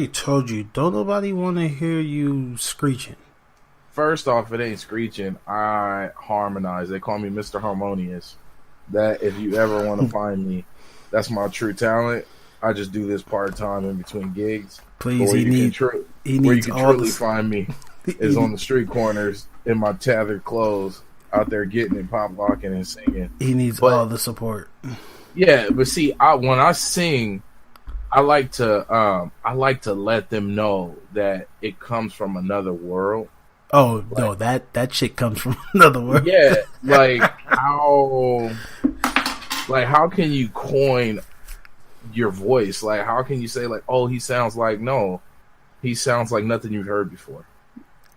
already told you. Don't nobody want to hear you screeching. First off, it ain't screeching. I harmonize. They call me Mr. Harmonious. That if you ever want to find me, that's my true talent. I just do this part time in between gigs. Please, where you can truly find me is on the street corners in my tattered clothes, out there getting it, pop locking and singing. He needs all the support. Yeah, but see, when I sing, I like to let them know that it comes from another world. Oh, like, no, that shit comes from another world. Yeah, like how can you coin your voice? Like, how can you say, like, oh, he sounds like nothing you've heard before.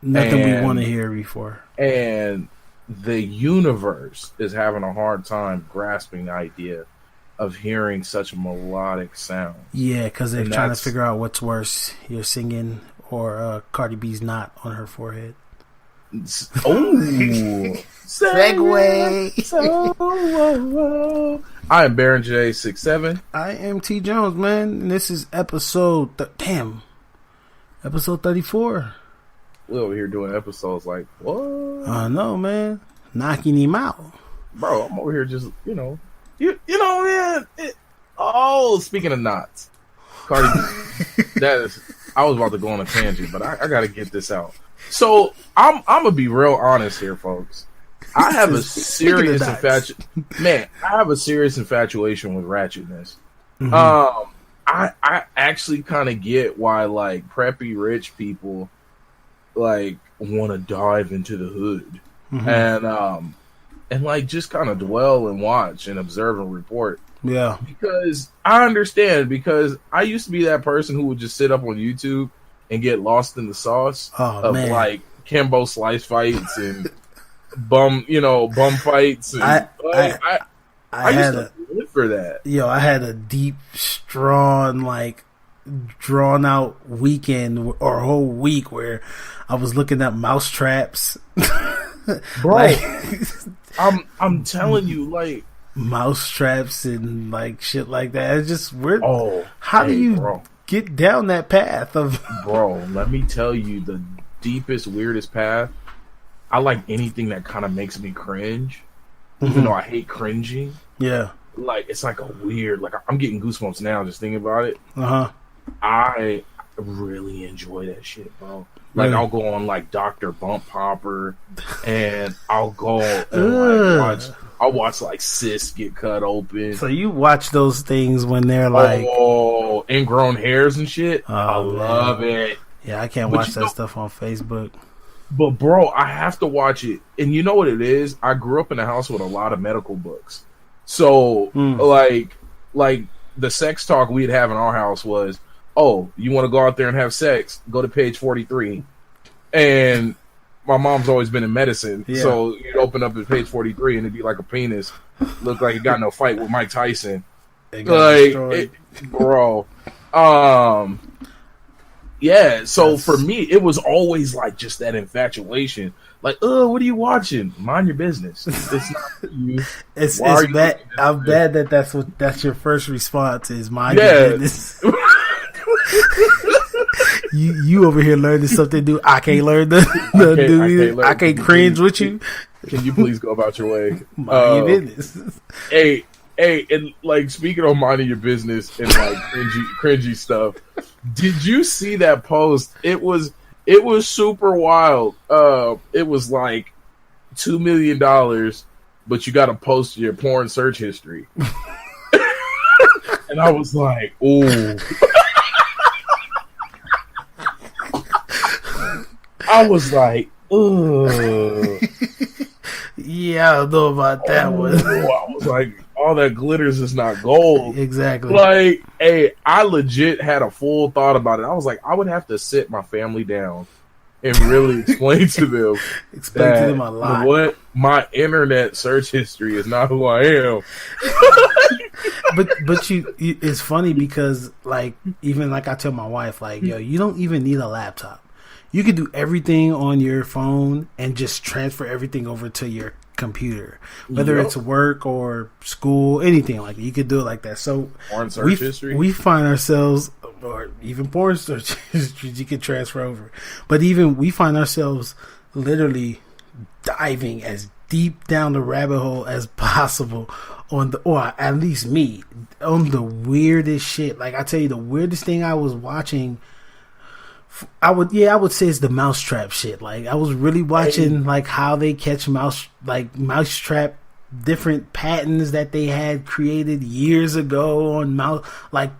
Nothing we want to hear before. And the universe is having a hard time grasping the idea of hearing such melodic sound. Yeah, because they're trying to figure out what's worse, you're singing or Cardi B's knot on her forehead. Oh, segue. I am Baron J67. I am T Jones, man. And this is episode 34. We're over here doing episodes like, what? I know, man. Knocking him out. Bro, I'm over here just, you know, man. Speaking of knots. Cardi, I was about to go on a tangent, but I got to get this out. So, I'm going to be real honest here, folks. I have a serious infatuation with ratchetness. Mm-hmm. I actually kind of get why, like, preppy rich people like want to dive into the hood, mm-hmm. and like just kind of dwell and watch and observe and report. Yeah, because I understand, because I used to be that person who would just sit up on YouTube and get lost in the sauce of like Kimbo slice fights and bum fights. And, I used to live for that. Yo, I had a deep, drawn out weekend or a whole week where I was looking at mouse traps. Bro, like, I'm telling you, like, mouse traps and like shit like that. It's just weird. How do you get down that path of Bro, let me tell you the deepest, weirdest path. I like anything that kind of makes me cringe. Even though I hate cringing. Yeah. Like, it's like a weird, like, I'm getting goosebumps now just thinking about it. I really enjoy that shit, bro. Like, I'll go on, like, Dr. Bump Popper, and I'll go and, I'll watch, like, cysts get cut open. So you watch those things when they're, like... Oh, ingrown hairs and shit? I love it. Yeah, I can't watch that stuff on Facebook. But, bro, I have to watch it. And you know what it is? I grew up in a house with a lot of medical books. So, like the sex talk we'd have in our house was, oh, you want to go out there and have sex? Go to page 43. And my mom's always been in medicine. Yeah. So you'd open up at page 43 and it'd be like a penis. Look like it got in a fight with Mike Tyson. Bro. Yeah, so for me, it was always like just that infatuation. Like, what are you watching? Mind your business. It's not for you. It's bad. I'm bad that's your first response is mind your business. you over here learning something new. I can't learn I can't cringe with you. Can you please go about your way? Mind your business. Hey, and like speaking of minding your business and like cringy stuff. Did you see that post? It was super wild. It was like $2 million, but you got to post your porn search history. And I was like, ooh. I was like, ooh. Yeah, I don't know about that one. I was like, all that glitters is not gold. Exactly. Like, hey, I legit had a full thought about it. I was like, I would have to sit my family down and really explain to them a lot. What my internet search history is not who I am. but it's funny because like even like I tell my wife, like, yo, you don't even need a laptop. You can do everything on your phone and just transfer everything over to your computer, whether it's work or school, anything like that. You could do it like that. So search history. We find ourselves or even porn stars, you can transfer over. But even we find ourselves literally diving as deep down the rabbit hole as possible on the, or at least me, on the weirdest shit. Like I tell you, the weirdest thing I was watching, I would say it's the mousetrap shit. Like I was really watching like how they catch mousetrap, different patterns that they had created years ago on mouse. Like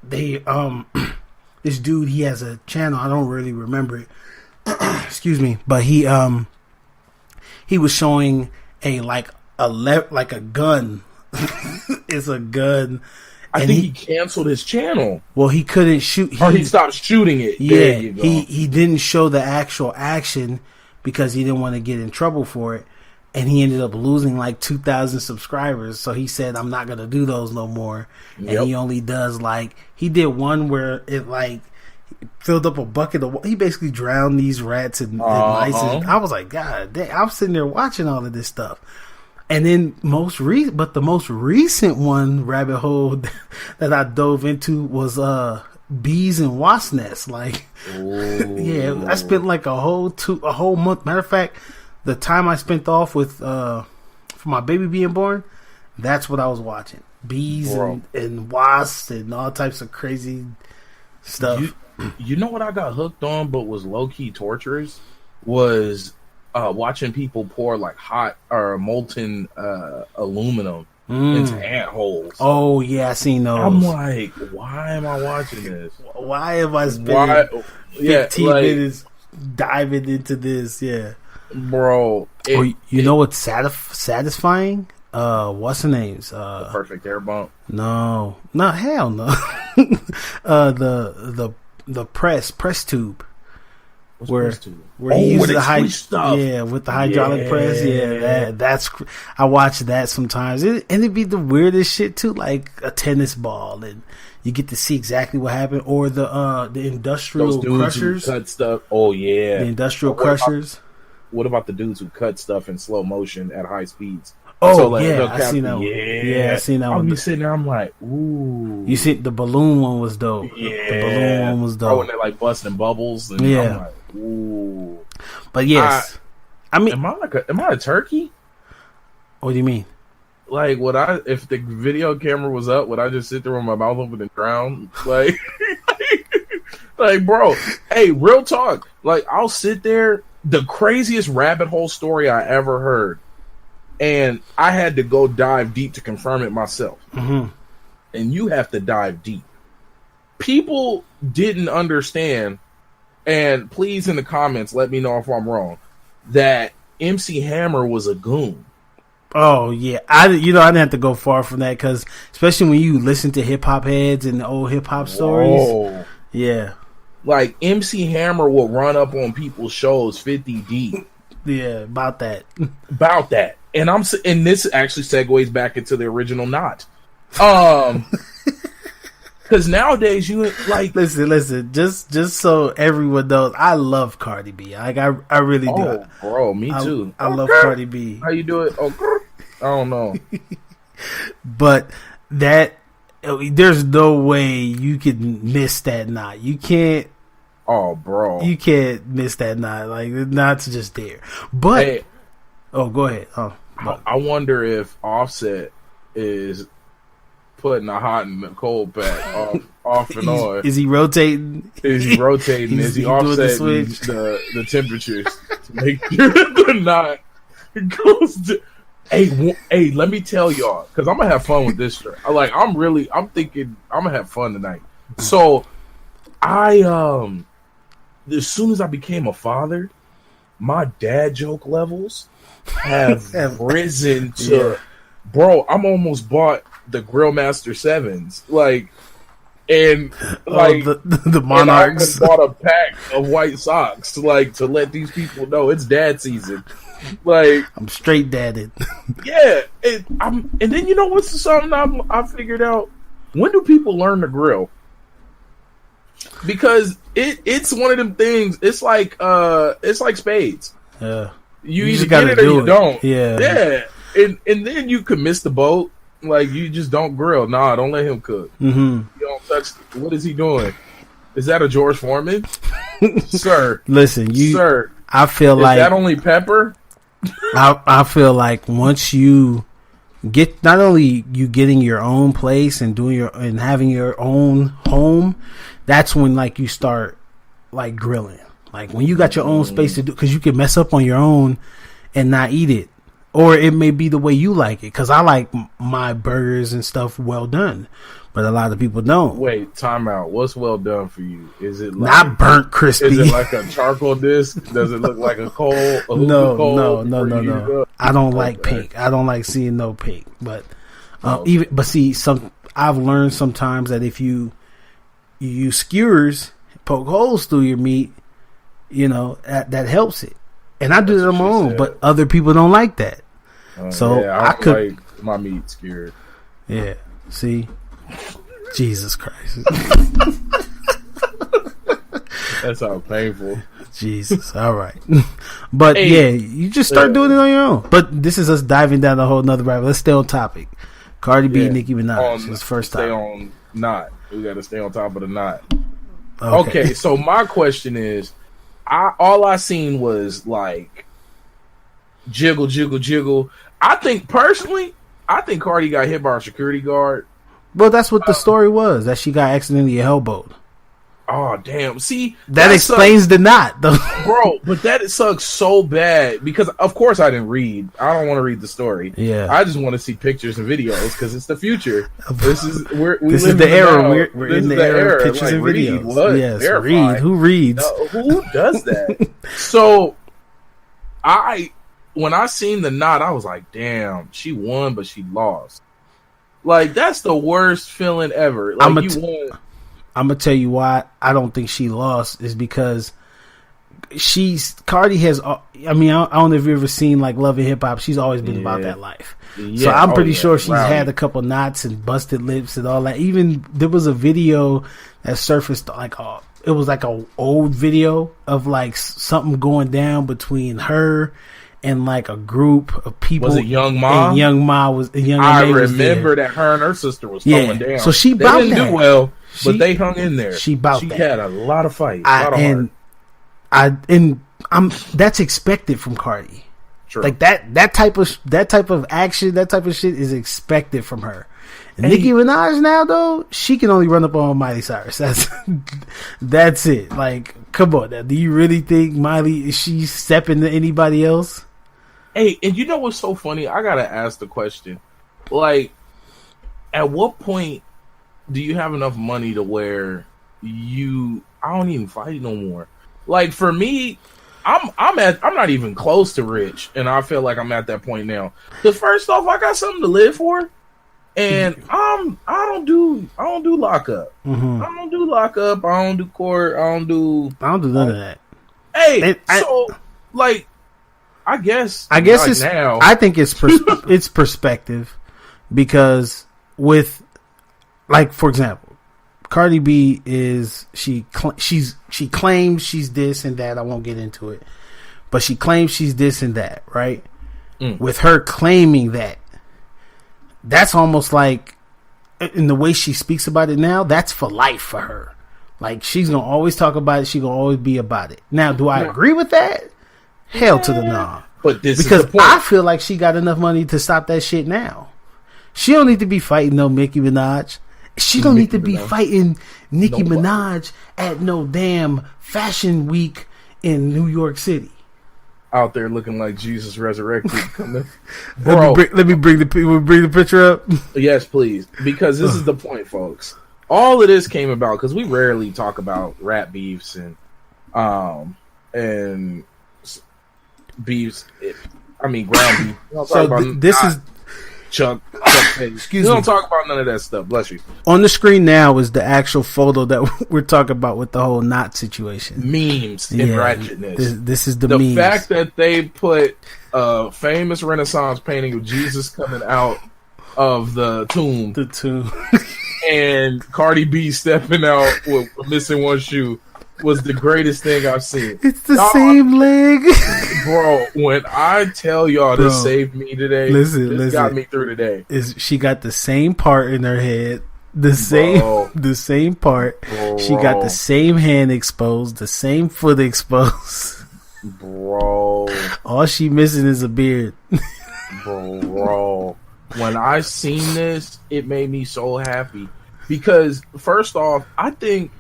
this dude, he has a channel. I don't really remember it. Excuse me, but he was showing a gun. It's a gun. I think he canceled his channel. Well, he couldn't shoot. Or he stopped shooting it. Yeah, there you go. He didn't show the actual action because he didn't want to get in trouble for it. And he ended up losing like 2,000 subscribers. So he said, I'm not going to do those no more. Yep. And he only does he did one where it filled up a bucket of water. He basically drowned these rats and mice. And I was like, God damn, I'm sitting there watching all of this stuff. And then the most recent one rabbit hole that I dove into was bees and wasp nests. Yeah, I spent like a whole month. Matter of fact, the time I spent off with for my baby being born, that's what I was watching. Bees and wasps and all types of crazy stuff. You know what I got hooked on, but was low key torturous, was watching people pour like hot or molten aluminum into ant holes. Oh yeah, I seen those. I'm like, why am I watching this? Why am I spending 15 minutes diving into this? Yeah, bro. You know what's satisfying? What's the names? The perfect air bump. No, hell no. The press tube. Where he uses the stuff. Yeah, with the hydraulic press. Yeah, that's. I watch that sometimes, and it'd be the weirdest shit too, like a tennis ball, and you get to see exactly what happened, or the industrial crushers who cut stuff. Oh yeah, the industrial crushers. What about the dudes who cut stuff in slow motion at high speeds? Oh yeah, I seen that one. Yeah, I seen that one. I'll be sitting there, I'm like, ooh. You see, the balloon one was dope. Yeah, the balloon one was dope. When they're like busting bubbles. And yeah. I'm like, ooh. But yes, I mean, am I a turkey? What do you mean? Like, if the video camera was up, would I just sit there with my mouth open and drown? Like, like, bro, hey, real talk. Like, I'll sit there. The craziest rabbit hole story I ever heard. And I had to go dive deep to confirm it myself. Mm-hmm. And you have to dive deep. People didn't understand, and please in the comments let me know if I'm wrong, that MC Hammer was a goon. Oh yeah, I didn't have to go far from that, because especially when you listen to hip hop heads and the old hip hop stories. Yeah, like MC Hammer will run up on people's shows 50 deep. Yeah, about that. And this actually segues back into the original knot. Because nowadays you like listen. Just so everyone knows, I love Cardi B. Like I really do. Oh, bro, me too. I love Cardi B. How you do it? Oh, I don't know. But there's no way you can miss that knot. You can't. Oh, bro, you can't miss that knot. Like the knot's just there. But go ahead. I wonder if Offset is putting a hot and a cold pack off and on. Is he rotating? Is he offsetting the temperatures to make sure the knot goes to... Hey, let me tell y'all, because I'm gonna have fun with this shirt. I'm thinking I'm gonna have fun tonight. So as soon as I became a father, my dad joke levels have risen to, bro, I'm almost bought the Grillmaster 7s. The Monarchs. And I bought a pack of white socks to let these people know it's dad season. I'm straight dadded. Yeah. And then you know what's something I figured out? When do people learn to grill? Because it's one of them things. It's like spades. Yeah. You either get it or you don't. Yeah. Yeah. And then you could miss the boat. Like, you just don't grill. Nah, don't let him cook. Mm-hmm. You know what I'm touch. What is he doing? Is that a George Foreman, sir? Listen, sir. I feel like that only pepper. I feel like once you get, not only you getting your own place and and having your own home, that's when like you start like grilling. Like when you got your own space to do, because you can mess up on your own and not eat it, or it may be the way you like it. Because I like my burgers and stuff well done, but a lot of people don't. Wait, time out. What's well done for you? Is it like, not burnt crispy? Is it like a charcoal disc? Does it look like a coal? No. I don't like pink. I don't like seeing no pink. But I've learned sometimes that if you use skewers, poke holes through your meat, that helps it. And I do it on my own, but other people don't like that. So I could like my meat skewered. Yeah. See, Jesus Christ. That sounds painful. Jesus. All right. But you just start doing it on your own. But this is us diving down a whole nother rabbit. Let's stay on topic. Cardi B, Nicki Minaj. It's first time. Stay on knot. We got to stay on top of the knot. Okay, so my question is, all I seen was like jiggle, jiggle, jiggle. I think Cardi got hit by a security guard. Well, that's what the story was, that she got accidentally elbowed. Oh, damn. See, that explains the knot, though. Bro, but that sucks so bad because, of course, I didn't read. I don't want to read the story. Yeah. I just want to see pictures and videos because it's the future. This is the era. We're in the era of pictures like, and videos. What? Yes, verify. Read. Who reads? No, who does that? So, when I seen the knot, I was like, damn, she won, but she lost. Like, that's the worst feeling ever. Like, you won. I'm gonna tell you why I don't think she lost is because Cardi has. I don't know if you've ever seen like Love and Hip Hop. She's always been about that life. Yeah. So I'm pretty sure she's had a couple knots and busted lips and all that. Even there was a video that surfaced it was like an old video of like something going down between her and like a group of people. Was it Young Ma? And Young Ma was. I remember that her and her sister was throwing down. So they didn't do well. But they hung in there. She had a lot of fight. That's expected from Cardi. True. Like that type of action, that type of shit is expected from her. And Nicki Minaj now though, she can only run up on Miley Cyrus. That's it. Like, come on now. Do you really think Miley is she stepping to anybody else? Hey, and you know what's so funny? I gotta ask the question. Like, at what point do you have enough money to where I don't even fight no more? Like, for me, I'm not even close to rich, and I feel like I'm at that point now. Because first off, I got something to live for, and I don't do lockup. Mm-hmm. I don't do lockup. I don't do court. I don't do none of that. Hey, I guess it's now. I think it's it's perspective, because with, like, for example, Cardi B she claims she's this and that. I won't get into it, but she claims she's this and that, right? With her claiming that's almost like, in the way she speaks about it now, that's for life for her. Like, she's gonna always talk about it. She's gonna always be about it. Now, do I agree with that? Hell to the no. But because I feel like she got enough money to stop that shit now. She don't need to be fighting no Nicki Minaj. She don't need to be fighting Nicki Minaj at no damn fashion week in New York City. Out there looking like Jesus resurrected. Bro, let me bring the picture up. Yes, please. Because this is the point, folks. All of this came about because we rarely talk about rap beefs and beefs. Ground beef. This is Chuck Excuse me. We don't talk about none of that stuff. Bless you. On the screen now is the actual photo that we're talking about with the whole knot situation. Memes and ratchetness. This is the memes. The fact that they put a famous Renaissance painting of Jesus coming out of the tomb. And Cardi B stepping out with missing one shoe was the greatest thing I've seen. It's the same leg. Bro, when I tell y'all this saved me today, this got me through today. She got the same part in her head. the same part. Bro. She got the same hand exposed, the same foot exposed. Bro. All she missing is a beard. Bro. When I seen this, it made me so happy. Because, first off, I think,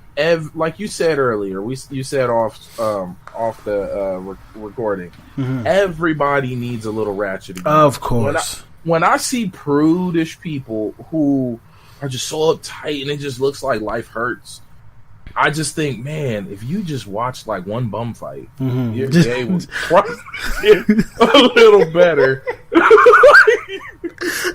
like you said earlier, you said off the recording, everybody needs a little ratchet again. Of course. When I see prudish people who are just so uptight and it just looks like life hurts, I just think, man, if you just watch like one bum fight, your day would probably get a little better.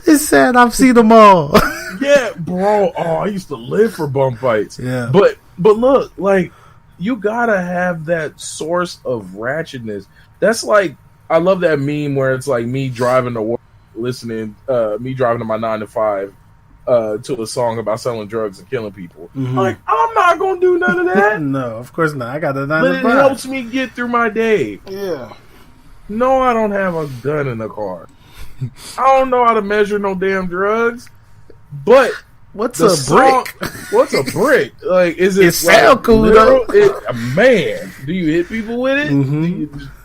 It's sad. I've seen them all. Yeah, bro. Oh, I used to live for bum fights. Yeah. But look, like, you gotta have that source of ratchetness. That's like, I love that meme where it's like me driving to work, me driving to my 9 to 5 to a song about selling drugs and killing people. Like, I'm not gonna do none of that. No, of course not. I got a 9 but to 5. It helps me get through my day. Yeah. No, I don't have a gun in the car. I don't know how to measure no damn drugs. But what's a brick? What's a brick? Like, is it? It sound cool though. Man, do you hit people with it?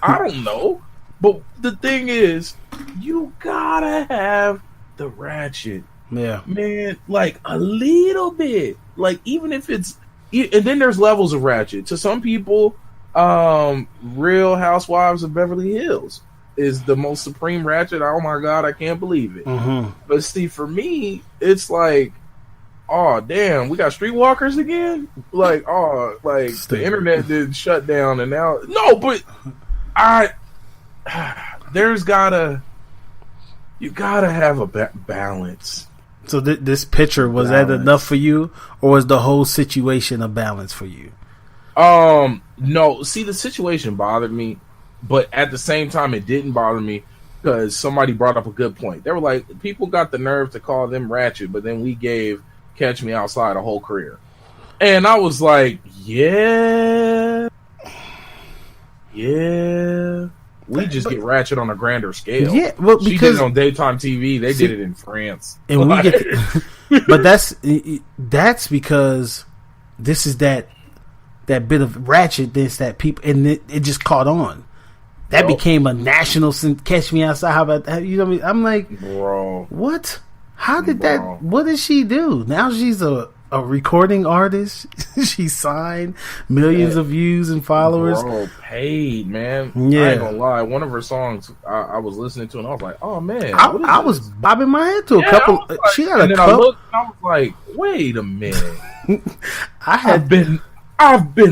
I don't know. But the thing is, you gotta have the ratchet. Yeah, man. Like a little bit. Like even if it's, and then there's levels of ratchet. To some people, Real Housewives of Beverly Hills is the most supreme ratchet. Oh my god, I can't believe it. But see, for me, it's like, oh damn, we got streetwalkers again. Like, oh, like the internet did shut down, and now no, but you gotta have a balance. So this picture, was that enough for you, or was the whole situation a balance for you? No. See, the situation bothered me. But at the same time, it didn't bother me because somebody brought up a good point. They were like, people got the nerve to call them ratchet, but then we gave Catch Me Outside a whole career. And I was like, yeah. We just get ratchet on a grander scale. Yeah, well, because she did it on daytime TV. They did it in France. And we get, but that's because this is that bit of ratchetness that people, and it just caught on. That became a national Catch Me Outside. How about that? You know what I mean? I'm like, bro, what? How did that? What did she do? Now she's a recording artist. She signed millions of views and followers. Bro, paid, man. Yeah. I ain't gonna lie. One of her songs I was listening to, and I was like, oh man, I was bobbing my head to a couple. Like, she got a couple. I looked, and I was like, wait a minute. I've been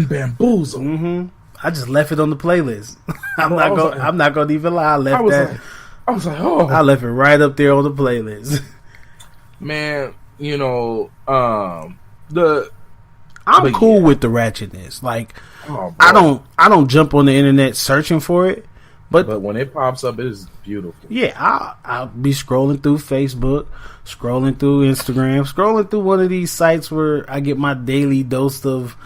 bamboozled. I just left it on the playlist. I'm not gonna even lie. I left that. I was like, oh, I left it right up there on the playlist. Man, you know, I'm cool with the ratchetness. Like, I don't jump on the internet searching for it. But when it pops up, it is beautiful. Yeah, I'll be scrolling through Facebook, scrolling through Instagram, scrolling through one of these sites where I get my daily dose of,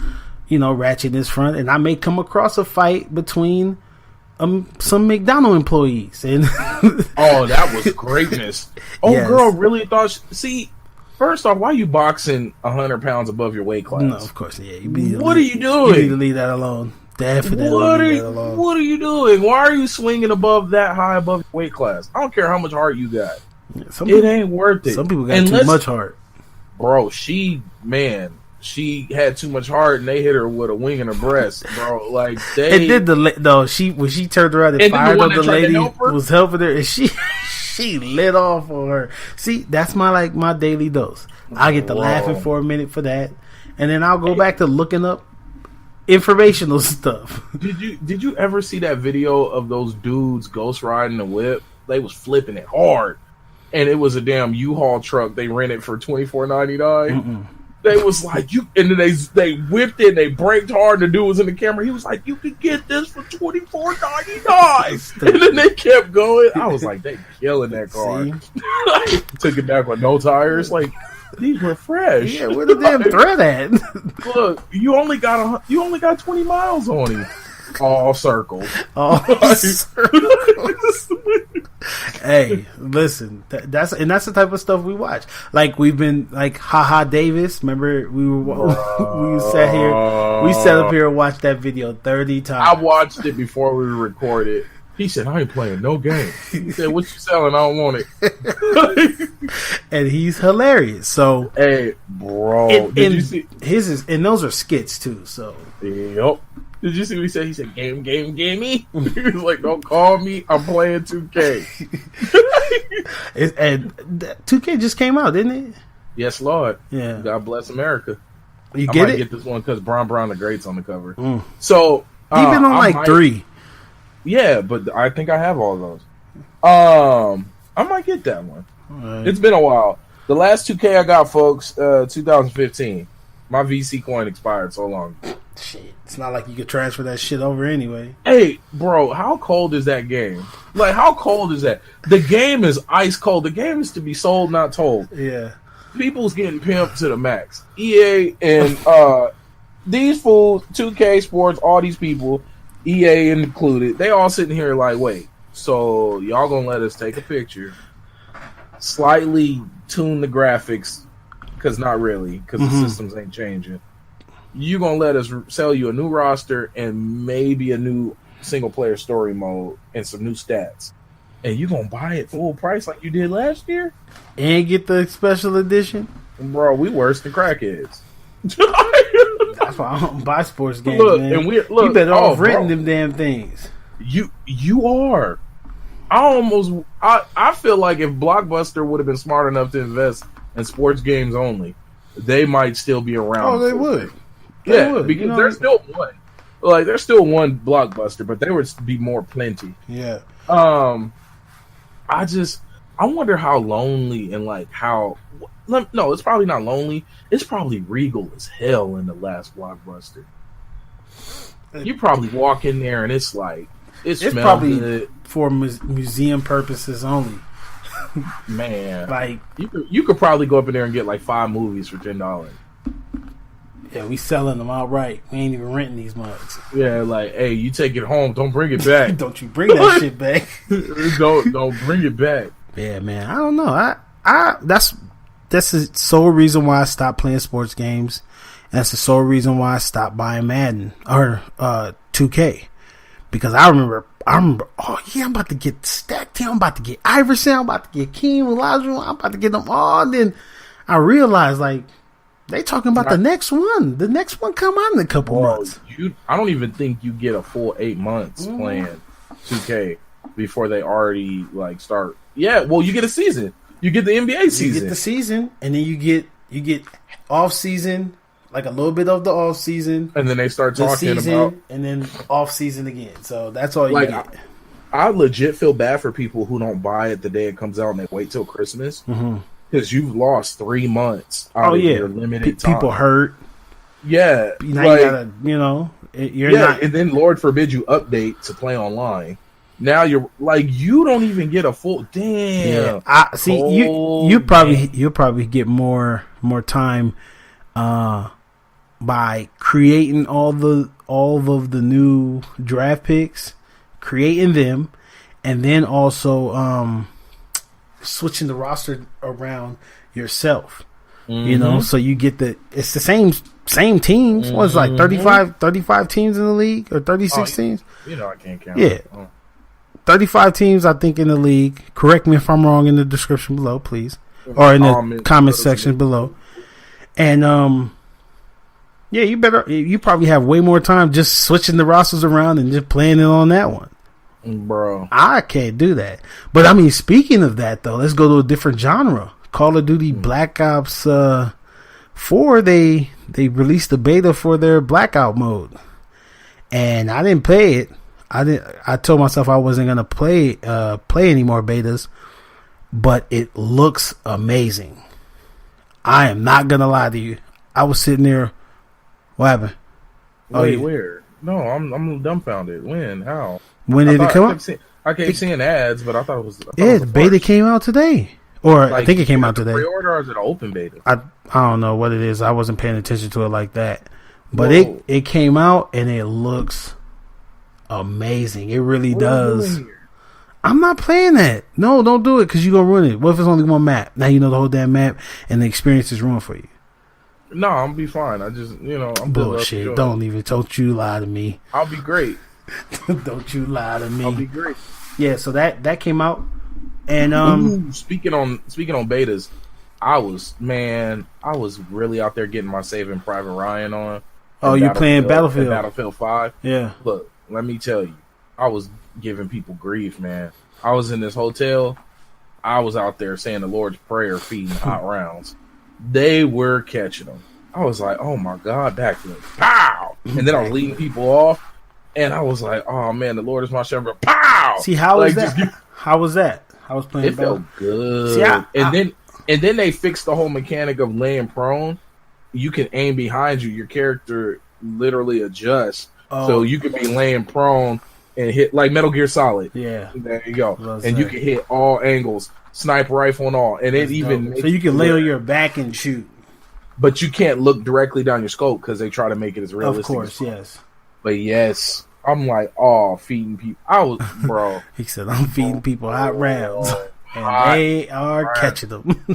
ratchetness front, and I may come across a fight between some McDonald's employees. And oh, that was greatness. Oh, yes. Girl really thought. See, first off, why are you boxing 100 pounds above your weight class? No, of course, yeah. What are you doing? You need to leave that alone. Definitely. What are you doing? Why are you swinging above that high above your weight class? I don't care how much heart you got. Yeah, it ain't worth it. Some people got too much heart. Bro, she had too much heart, and they hit her with a wing in her breast, bro. Like they. It did when she turned around and fired up the lady was helping her, and she lit off on her. See, that's my daily dose. I get to laughing for a minute for that, and then I'll go back to looking up informational stuff. Did you ever see that video of those dudes ghost riding the whip? They was flipping it hard, and it was a damn U-Haul truck they rented for $24.99. They was like, and then they whipped it and they braked hard. The dude was in the camera. He was like, you could get this for $24.99. And then they kept going. I was like, they killing that car. Took it back with no tires. Like, these were fresh. Yeah, where the damn thread at? Look, you only got 20 miles on him. All circles. All circles. Hey, listen, that's the type of stuff we watch. Like we've been like Haha Davis. Remember we sat up here and watched that video 30 times. I watched it before we recorded. He said, "I ain't playing no game." He said, "What you selling? I don't want it." And he's hilarious. So, hey, bro, did you see his? And those are skits too. So, yep. Did you see what he said? He said, gamey. He was like, "Don't call me. I'm playing 2K." And 2K just came out, didn't it? Yes, Lord. Yeah. God bless America. You I get might it? get this one because Brown the Great's on the cover. So he's been on 3. Yeah, but I think I have all of those. I might get that one. Right. It's been a while. The last 2K I got, folks, 2015. My VC coin expired so long. Shit, it's not like you could transfer that shit over anyway. Hey, bro, how cold is that game? Like, how cold is that? The game is ice cold. The game is to be sold, not told. Yeah. People's getting pimped to the max. EA and these fools, 2K Sports, all these people, EA included, they all sitting here like, wait, so y'all gonna let us take a picture, slightly tune the graphics, because not really, because the systems ain't changing. You gonna let us sell you a new roster and maybe a new single player story mode and some new stats, and you gonna buy it full price like you did last year and get the special edition? Bro, we worse than crackheads. That's why I don't buy sports games, man. And you better off renting them damn things. You are. I feel like if Blockbuster would have been smart enough to invest in sports games only, they might still be around. Oh, they would. They would, because there's still one. Like, there's still one Blockbuster, but there would be more plenty. Yeah. I wonder how lonely and like how. No, it's probably not lonely. It's probably regal as hell in the last Blockbuster. You probably walk in there and it's like it's probably good. For museum purposes only. Man, like you could probably go up in there and get like 5 movies for $10. Yeah, we selling them outright. We ain't even renting these mugs. Yeah, like, hey, you take it home. Don't bring it back. Don't you bring that shit back. Don't bring it back. Yeah, man. I don't know. That's the sole reason why I stopped playing sports games. And that's the sole reason why I stopped buying Madden or 2K. Because I remember, oh yeah, I'm about to get Stacked here. I'm about to get Iverson. I'm about to get Keem, Olajuwon. I'm about to get them all. And then I realized, like, they talking about the next one. The next one come out in a couple months. I don't even think you get a full 8 months playing 2K before they already like start. Yeah, well, you get a season. You get the NBA season. You get the season, and then you get off season, like a little bit of the off season, and then they start talking about, and then off season again. So that's all you get. I legit feel bad for people who don't buy it the day it comes out and they wait till Christmas. Because you've lost 3 months out of your limited time. People hurt. Yeah. Now you gotta, you're not. And then, Lord forbid, you update to play online. Now you're like, you don't even get a full. Damn. Yeah. You probably get more time by creating all of the new draft picks, creating them, and then also switching the roster around yourself, so you get it's the same teams. What's like 35 teams in the league or 36 teams? I can't count. Yeah. 35 teams, I think, in the league. Correct me if I'm wrong in the description below, please. Or in the comment section below. And, you probably have way more time just switching the rosters around and just playing it on that one. Bro, I can't do that. But I mean, speaking of that though, let's go to a different genre. Call of Duty Black Ops 4. They released the beta for their Blackout mode, and I didn't play it. I told myself I wasn't gonna play any more betas, but it looks amazing. I am not gonna lie to you. I was sitting there. What happened? Wait, where? No, I'm dumbfounded. When? How? When did it come out? I kept seeing ads, but I thought it was. The beta came out today, or I think it came out today. Pre-order, or is it an open beta? I don't know what it is. I wasn't paying attention to it like that, but it came out and it looks amazing. It really What are you does. doing here? I'm not playing that. No, don't do it because you're going to ruin it. What if it's only one map? Now you know the whole damn map and the experience is ruined for you. No, I'm gonna be fine. I just, I'm bullshit. Don't you lie to me. I'll be great. Don't you lie to me. I'll be great. Yeah, so that came out, and speaking on betas, I was really out there getting my Saving Private Ryan on. Oh, you're playing Battlefield? Battlefield 5. Yeah. Look, let me tell you, I was giving people grief, man. I was in this hotel. I was out there saying the Lord's Prayer, feeding hot rounds. They were catching them. I was like, oh my God, backflip. Pow! And then I was leading people off. And I was like, oh man, the Lord is my shepherd. Pow! See, how was that? How was that? I was playing. It felt good. See, and then they fixed the whole mechanic of laying prone. You can aim behind you. Your character literally adjusts. So you could be laying prone and hit like Metal Gear Solid. Yeah. There you go. And you can hit all angles, sniper rifle and all. And it even so you can lay on your back and shoot. But you can't look directly down your scope because they try to make it as realistic. Of course, yes. But yes, I'm like, feeding people. I was, bro. He said, I'm feeding people hot rounds. And they are catching them.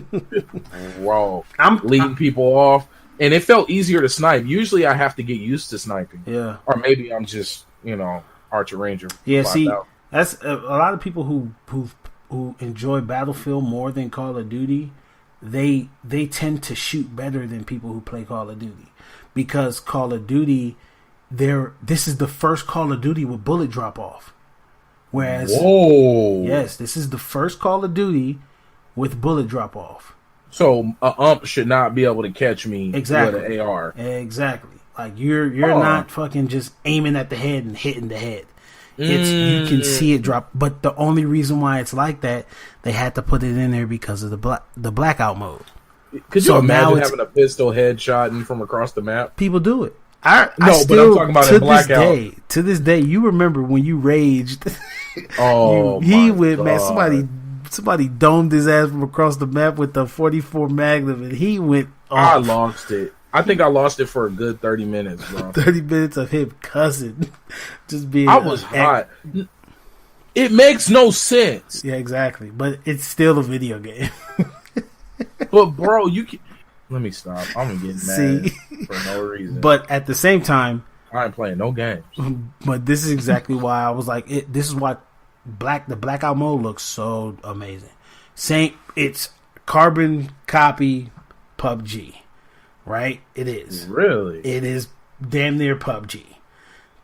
Bro. I'm leading people off. And it felt easier to snipe. Usually I have to get used to sniping. Yeah. Or maybe I'm just, Archer Ranger. Yeah, see, that's a lot of people who enjoy Battlefield more than Call of Duty. They tend to shoot better than people who play Call of Duty. Because Call of Duty, this is the first Call of Duty with bullet drop off. Whereas, yes, this is the first Call of Duty with bullet drop off. So a ump should not be able to catch me with an AR. Exactly. Like you're not fucking just aiming at the head and hitting the head. You can see it drop. But the only reason why it's like that, they had to put it in there because of the blackout mode. Could you imagine having a pistol headshot from across the map? People do it. But I'm talking about in Blackout. To this day, you remember when you raged. Man, somebody domed his ass from across the map with the 44 Magnum, and he went off. I lost it. I think I lost it for a good 30 minutes, bro. 30 minutes of him cussing. Just being... I was hot. It makes no sense. Yeah, exactly. But it's still a video game. But, bro, you can... Let me stop. I'm getting mad for no reason. But at the same time... I ain't playing no games. But this is exactly why I was like... This is why the Blackout mode looks so amazing. It's carbon copy PUBG. Right? It is. Really? It is damn near PUBG.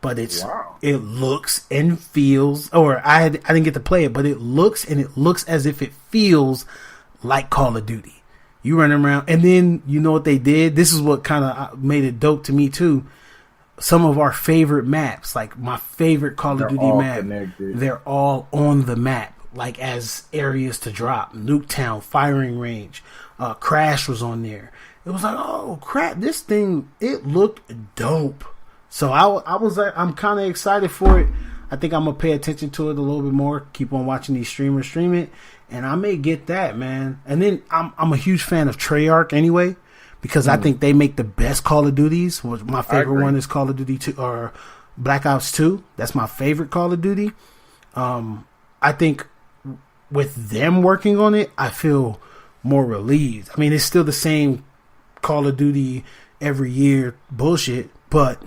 But it looks and feels, or I didn't get to play it, but it looks as if it feels like Call of Duty. You running around, and then you know what they did? This is what kind of made it dope to me too. Some of our favorite maps, like my favorite Call of Duty map, they're all on the map, like as areas to drop. Nuketown, firing range, Crash was on there. It was like, oh crap, this thing, it looked dope. So I was like, I'm kind of excited for it. I think I'm gonna pay attention to it a little bit more. Keep on watching these streamers stream it, and I may get that, man. And then I'm a huge fan of Treyarch anyway, because I think they make the best Call of Duties. My favorite one is Call of Duty 2 or Black Ops 2. That's my favorite Call of Duty. I think with them working on it, I feel more relieved. I mean, it's still the same Call of Duty every year bullshit, but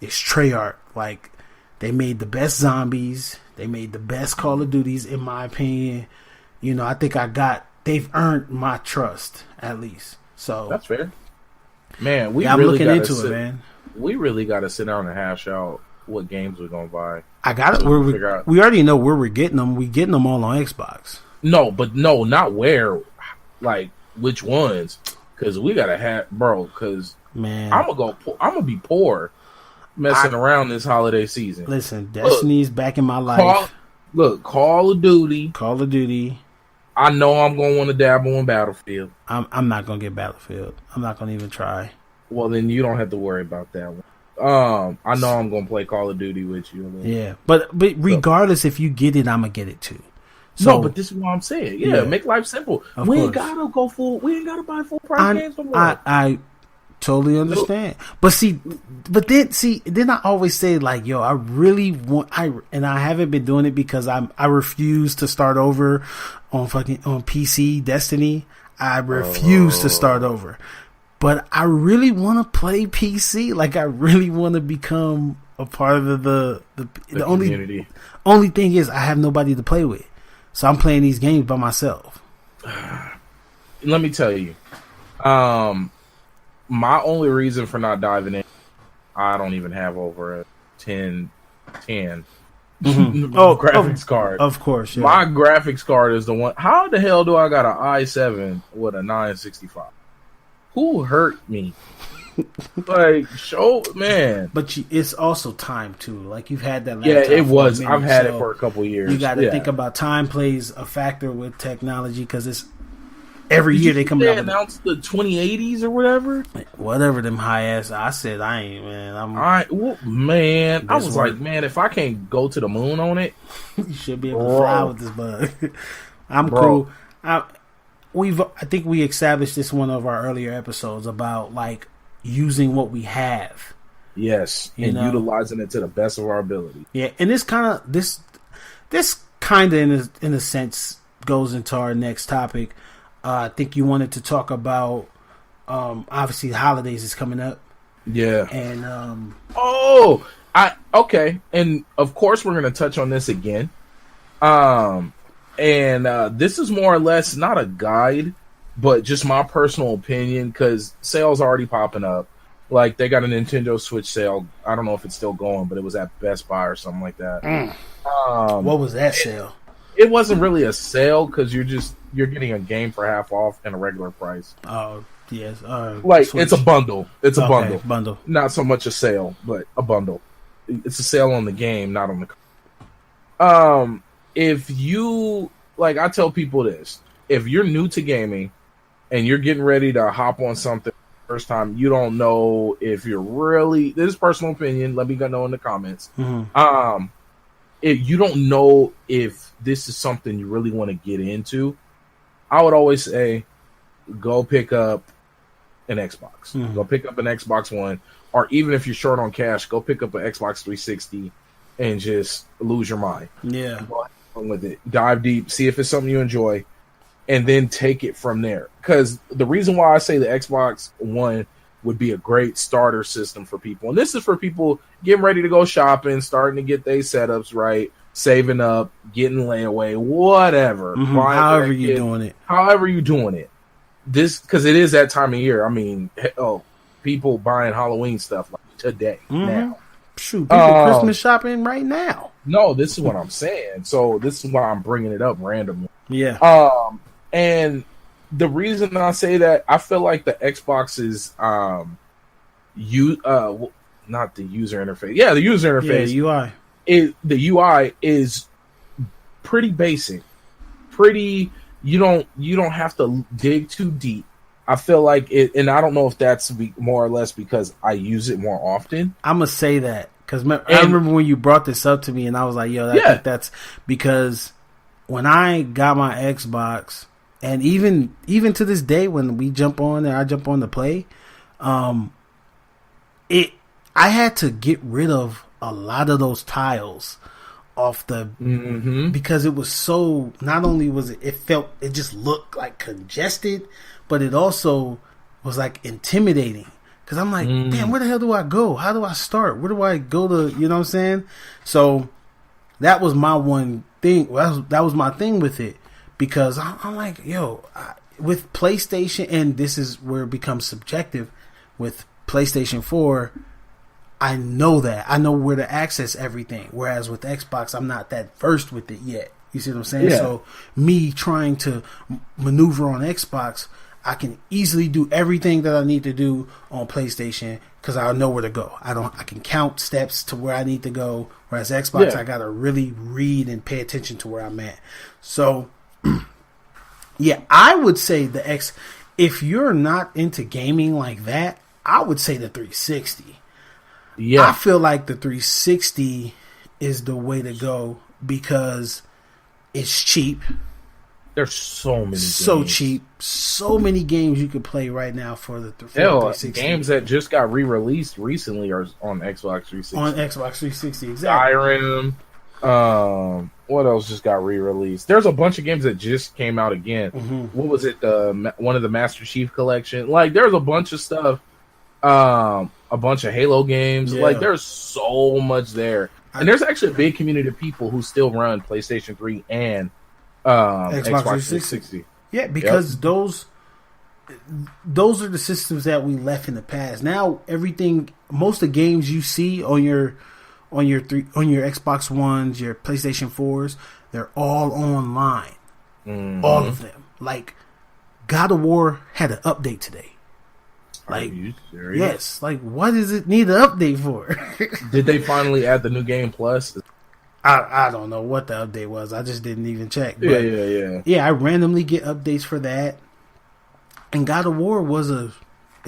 it's Treyarch. Like, they made the best zombies. They made the best Call of Duties, in my opinion. I think they've earned my trust, at least. So that's fair. Man, I'm looking into it, man. We really got to sit down and hash out what games we're going to buy. I got it. We already know where we're getting them. We're getting them all on Xbox. No, not where. Like, which ones? Because we got to have, bro, because man, I'm going to be poor messing around this holiday season. Listen, Destiny's back in my life. Call of Duty. I know I'm going to want to dabble in Battlefield. I'm not going to get Battlefield. I'm not going to even try. Well, then you don't have to worry about that one. I know I'm going to play Call of Duty with you. Yeah, but regardless, if you get it, I'm going to get it too. So, no, but this is what I'm saying. Yeah, make life simple. We ain't gotta buy full price games no more. totally understand. But then I always say like, yo, I really want, and I haven't been doing it because I refuse to start over on PC Destiny. I refuse to start over. But I really want to play PC. Like, I really want to become a part of the community. Only thing is I have nobody to play with. So I'm playing these games by myself. Let me tell you. My only reason for not diving in, I don't even have over a 10 graphics card. Of course, yeah. My graphics card is the one. How the hell do I got an i7 with a 965? Who hurt me? Like, man. But it's also time too. Like, you've had that. Yeah, it was. I've had it for a couple years. You got to think about time plays a factor with technology because it's every year they come out. They announced the 2080s or whatever. Whatever them high ass. I said I ain't, man. I was like, man, if I can't go to the moon on it, you should be able to fly with this bug. I'm cool. I think we established this one of our earlier episodes about like using what we have. Yes, and utilizing it to the best of our ability. Yeah, and this kind of in a sense goes into our next topic. I think you wanted to talk about obviously the holidays is coming up. Yeah. And okay. And of course we're gonna touch on this again. This is more or less not a guide, but just my personal opinion, because sales already popping up. Like, they got a Nintendo Switch sale. I don't know if it's still going, but it was at Best Buy or something like that. What was that sale? It wasn't really a sale because you're getting a game for half off and a regular price. Oh, yes. Like, Switch. It's a bundle. It's a bundle. Not so much a sale, but a bundle. It's a sale on the game, not on the. If you, like, I tell people this: if you're new to gaming and you're getting ready to hop on something first time, you don't know if you're really. This is personal opinion. Let me know in the comments. Mm-hmm. If you don't know if this is something you really want to get into, I would always say, go pick up an Xbox. Mm-hmm. Go pick up an Xbox One, or even if you're short on cash, go pick up an Xbox 360 and just lose your mind. Yeah. Go have fun with it. Dive deep, see if it's something you enjoy, and then take it from there. Because the reason why I say the Xbox One would be a great starter system for people, and this is for people getting ready to go shopping, starting to get their setups right, saving up, getting layaway, whatever. Mm-hmm. However you're doing it. This, because it is that time of year. I mean, people buying Halloween stuff like today, now. Shoot, people Christmas shopping right now. No, this is what I'm saying. So this is why I'm bringing it up randomly. Yeah. And the reason I say that, I feel like the Xbox is not the user interface. Yeah, the user interface. Yeah, the UI is pretty basic. Pretty, you don't have to dig too deep. I feel like it, and I don't know if that's more or less because I use it more often. I'm gonna say that because I remember when you brought this up to me, and I was like, "Yo, I think that's because when I got my Xbox, and even to this day, when we jump on and I jump on to play, I had to get rid of a lot of those tiles off the because it was so. Not only was it just looked like congested, but it also was like intimidating because I'm like, damn, where the hell do I go? How do I start? Where do I go to? You know what I'm saying? So that was my one thing. That was my thing with it because I'm like, yo, with PlayStation, and this is where it becomes subjective. With PlayStation 4, I know where to access everything. Whereas with Xbox, I'm not that versed with it yet. You see what I'm saying? Yeah. So me trying to maneuver on Xbox, I can easily do everything that I need to do on PlayStation because I know where to go. I can count steps to where I need to go. Whereas Xbox, I gotta really read and pay attention to where I'm at. So, yeah, I would say if you're not into gaming like that, I would say the 360. Yeah, I feel like the 360 is the way to go because it's cheap. There's so many so games. cheap. So many games you could play right now for the 360. Games that just got re-released recently are on Xbox 360. On Xbox 360, exactly. Skyrim. What else just got re-released? There's a bunch of games that just came out again. Mm-hmm. What was it? One of the Master Chief Collection. Like, there's a bunch of stuff. A bunch of Halo games. Yeah. Like, there's so much there. And there's actually a big community of people who still run PlayStation 3 and Xbox 360. Yeah, because those are the systems that we left in the past. Now most of the games you see on your Xbox Ones, your PlayStation 4s, they're all online. Mm-hmm. All of them. Like God of War had an update today. Like, are you serious? Yes. Like, what does it need an update for? Did they finally add the new game plus? I don't know what the update was. I just didn't even check. But Yeah, I randomly get updates for that. And God of War was a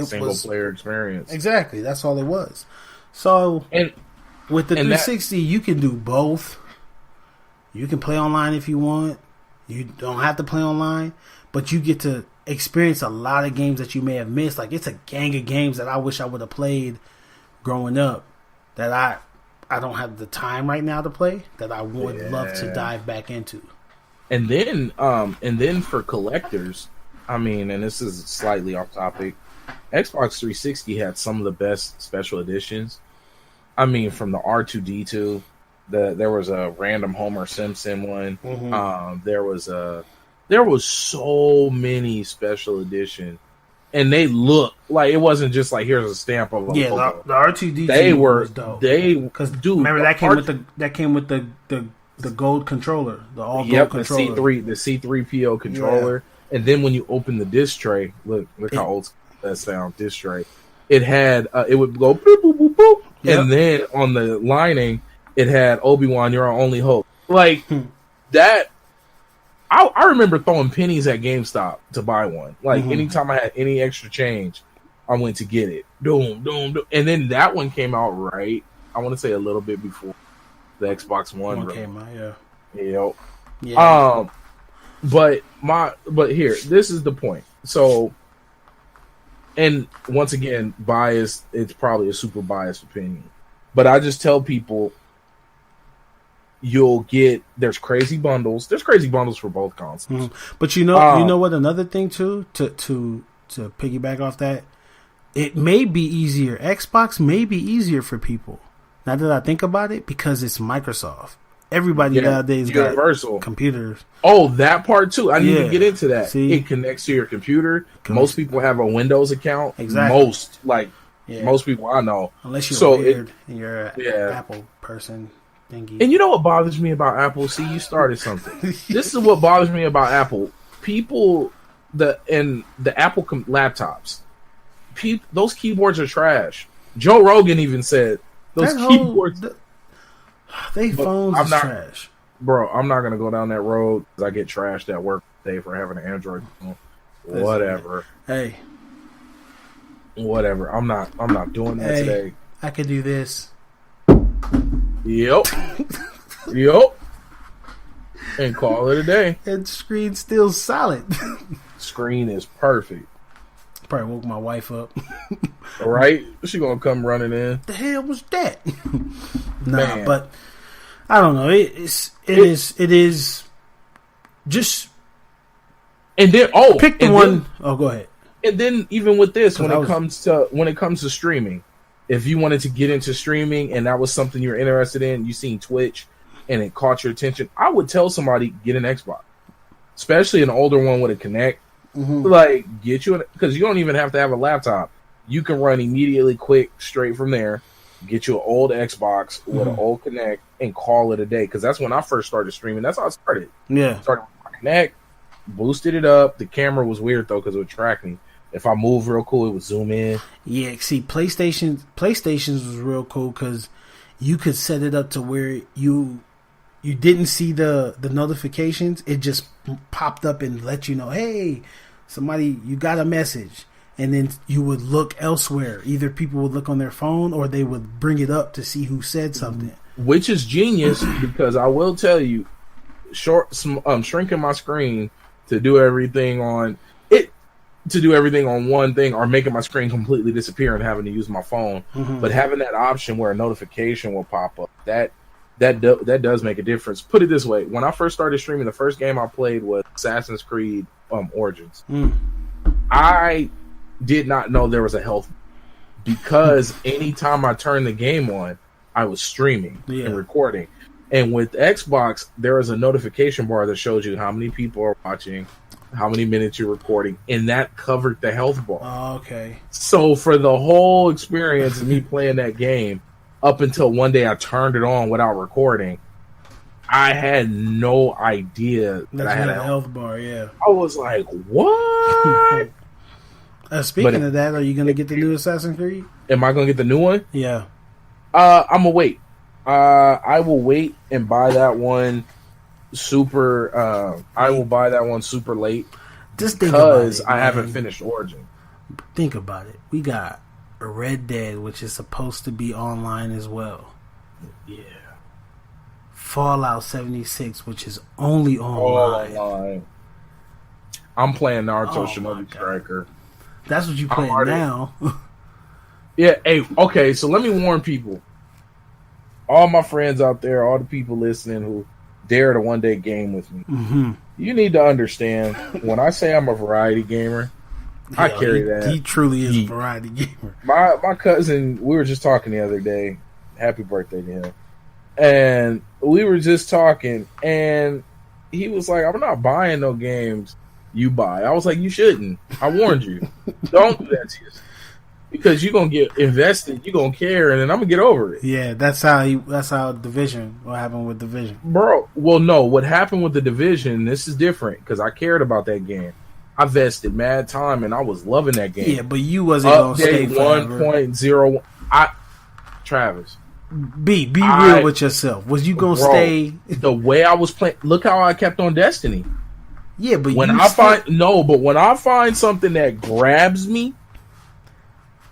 single player experience. Exactly. That's all it was. So, with the 360, you can do both. You can play online if you want. You don't have to play online, but you get to experience a lot of games that you may have missed. Like, it's a gang of games that I wish I would have played growing up that I don't have the time right now to play, that I would love to dive back into. And then for collectors, I mean, and this is slightly off topic, Xbox 360 had some of the best special editions. I mean, from the R2D2, there was a random Homer Simpson one. Mm-hmm. There was so many special editions, and they look like it wasn't just like here's a stamp of a logo. The R2D2 was dope. Remember that came with the gold controller, the all gold controller. the C3PO controller. Yeah. And then when you open the disc tray, look how old that sound. Disc tray. It had it would go boop boop boop boop, and then on the lining it had Obi-Wan, you're our only hope. Like that. I remember throwing pennies at GameStop to buy one. Like, anytime I had any extra change, I went to get it. Doom. And then that one came out right, I want to say a little bit before the Xbox One came out, yeah. But here, this is the point. So, and once again, biased, it's probably a super biased opinion. But I just tell people, there's crazy bundles. There's crazy bundles for both consoles. But you know what? Another thing too, to piggyback off that, it may be easier. Xbox may be easier for people. Now that I think about it, because it's Microsoft. Everybody nowadays universal got computers. Oh, that part too. I didn't even get into that. See? It connects to your computer. Most people have a Windows account. Exactly. Most people I know. Unless you're weird and you're an Apple person. And you know what bothers me about Apple? See, you started something. This is what bothers me about Apple. People, the Apple laptops, those keyboards are trash. Joe Rogan even said those keyboards. Phones are trash. Bro, I'm not going to go down that road because I get trashed at work today for having an Android phone. Whatever. Hey. Whatever. I'm not doing that today. I could do this. Yep. And call it a day. And screen's still solid. Screen is perfect. Probably woke my wife up. Right? She gonna come running in. The hell was that? Nah, but I don't know. It is just. And then pick the one. Go ahead. And then even with this, when it comes to streaming. If you wanted to get into streaming and that was something you're interested in, you seen Twitch and it caught your attention, I would tell somebody, get an Xbox. Especially an older one with a Kinect. Like, get you because you don't even have to have a laptop. You can run immediately quick straight from there, get you an old Xbox with an old Kinect and call it a day. Because that's when I first started streaming. That's how I started. Yeah. Started with my Kinect, boosted it up. The camera was weird though because it would track me. If I move real cool, it would zoom in. Yeah, see, PlayStations was real cool because you could set it up to where you didn't see the notifications. It just popped up and let you know, hey, you got a message. And then you would look elsewhere. Either people would look on their phone or they would bring it up to see who said something. Which is genius because I will tell you, shrinking my screen to do everything on it, to do everything on one thing, or making my screen completely disappear and having to use my phone. But having that option where a notification will pop up, that does make a difference. Put it this way: when I first started streaming, the first game I played was Assassin's Creed Origins. I did not know there was a health, because anytime I turned the game on, I was streaming and recording. And with Xbox, there is a notification bar that shows you how many people are watching, how many minutes you're recording, and that covered the health bar. Oh, okay. So for the whole experience of me playing that game, up until one day I turned it on without recording, I had no idea that I had a health bar. Yeah, I was like, "What?" Speaking of that, are you going to get the new Assassin's Creed? Am I going to get the new one? Yeah. I'm gonna wait. I will wait and buy that one super. I will buy that one super late. Just think about it, because I haven't finished Origin. Think about it. We got Red Dead, which is supposed to be online as well. Yeah. Fallout 76, which is only online. I'm playing Naruto Shinobi Striker. That's what you playing now. Yeah. Hey. Okay. So let me warn people. All my friends out there, all the people listening who dare to one day game with me, you need to understand when I say I'm a variety gamer, I carry that. He truly is a variety gamer. My cousin, we were just talking the other day. Happy birthday to him. And we were just talking, and he was like, "I'm not buying no games you buy." I was like, "You shouldn't. I warned you. Don't do that to yourself. Because you're gonna get invested, you're gonna care, and then I'm gonna get over it." Yeah, that's how Division. What happened with Division, bro? Well, no, what happened with the Division? This is different because I cared about that game. I vested mad time, and I was loving that game. Yeah, but you wasn't gonna stay forever. 1.0. Travis, be real with yourself. Was you gonna stay the way I was playing? Look how I kept on Destiny. Yeah, but when I find something that grabs me,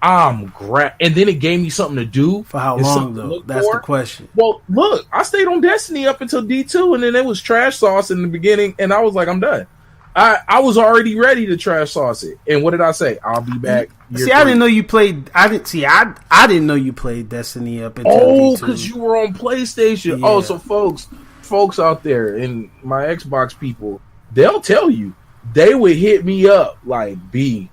and then it gave me something to do. For how long though? That's the question. Well, look, I stayed on Destiny up until D2, and then it was trash sauce in the beginning, and I was like, I'm done. I was already ready to trash sauce it. And what did I say? I'll be back. See, I didn't know you played. I didn't know you played Destiny up until D2. Because you were on PlayStation. Yeah. Oh, so folks out there and my Xbox people, they'll tell you they would hit me up like B.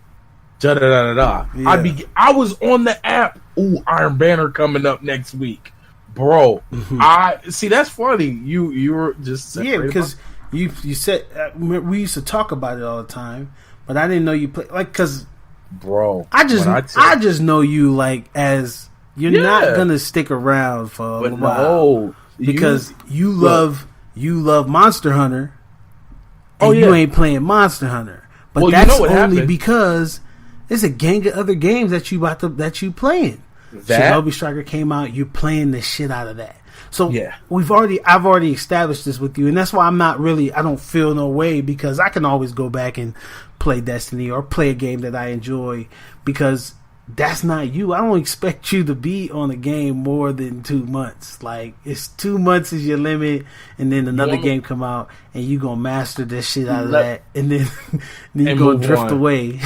Da da da da. Yeah. I was on the app. Ooh, Iron Banner coming up next week, bro. I see. That's funny. You were just because. You said we used to talk about it all the time, but I didn't know you play because, bro. I just know you like as you're not gonna stick around for a while because you love Monster Hunter. And you ain't playing Monster Hunter, but that's only happened? Because there's a gang of other games that you playing. Shinobi Striker came out. You're playing the shit out of that. So I've already established this with you, and that's why I don't feel no way because I can always go back and play Destiny or play a game that I enjoy because that's not you. I don't expect you to be on a game more than 2 months. Like it's 2 months is your limit, and then another game come out, and you gonna master this shit out of that, and then you gonna drift away.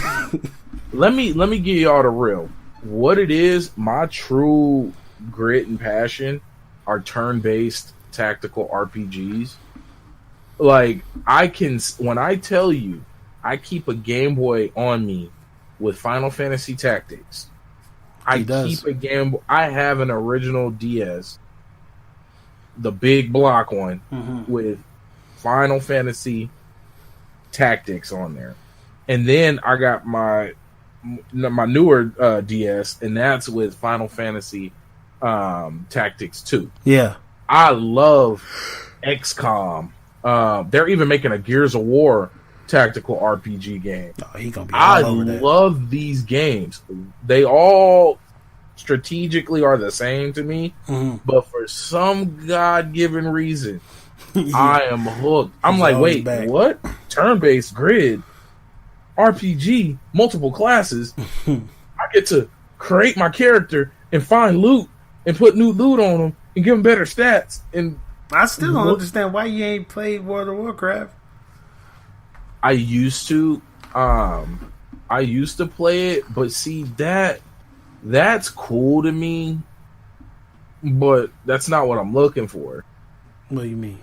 Let me give y'all the real. What it is, my true grit and passion are turn-based tactical RPGs. Like when I tell you, I keep a Game Boy on me with Final Fantasy Tactics. I have an original DS, the big block one, with Final Fantasy Tactics on there, and then I got my newer DS, and that's with Final Fantasy Tactics 2. Yeah, I love XCOM. They're even making a Gears of War tactical RPG game. Oh, he gonna be all over that. I love these games. They all strategically are the same to me, but for some god-given reason, I am hooked. I'm like, wait, what? Turn-based grid RPG, multiple classes. I get to create my character and find loot and put new loot on them and give them better stats. And I still don't understand why you ain't played World of Warcraft. I used to, play it, but see that's cool to me, but that's not what I'm looking for. What do you mean?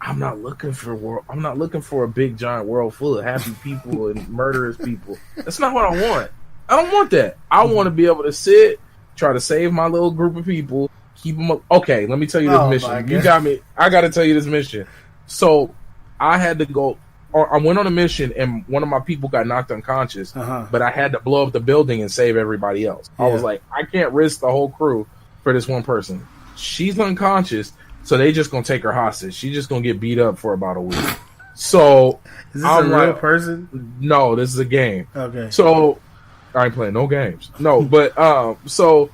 I'm not looking for a big giant world full of happy people and murderous people. That's not what I want. I don't want that. I want to be able to sit, try to save my little group of people, keep them up. Okay, let me tell you this mission. You got me. I got to tell you this mission. So I had to go, or I went on a mission, and one of my people got knocked unconscious, but I had to blow up the building and save everybody else. Yeah. I was like, I can't risk the whole crew for this one person. She's unconscious, so they just gonna take her hostage. She's just gonna get beat up for about a week. So is this a real person? No, this is a game. Okay. So I ain't playing no games. No, but so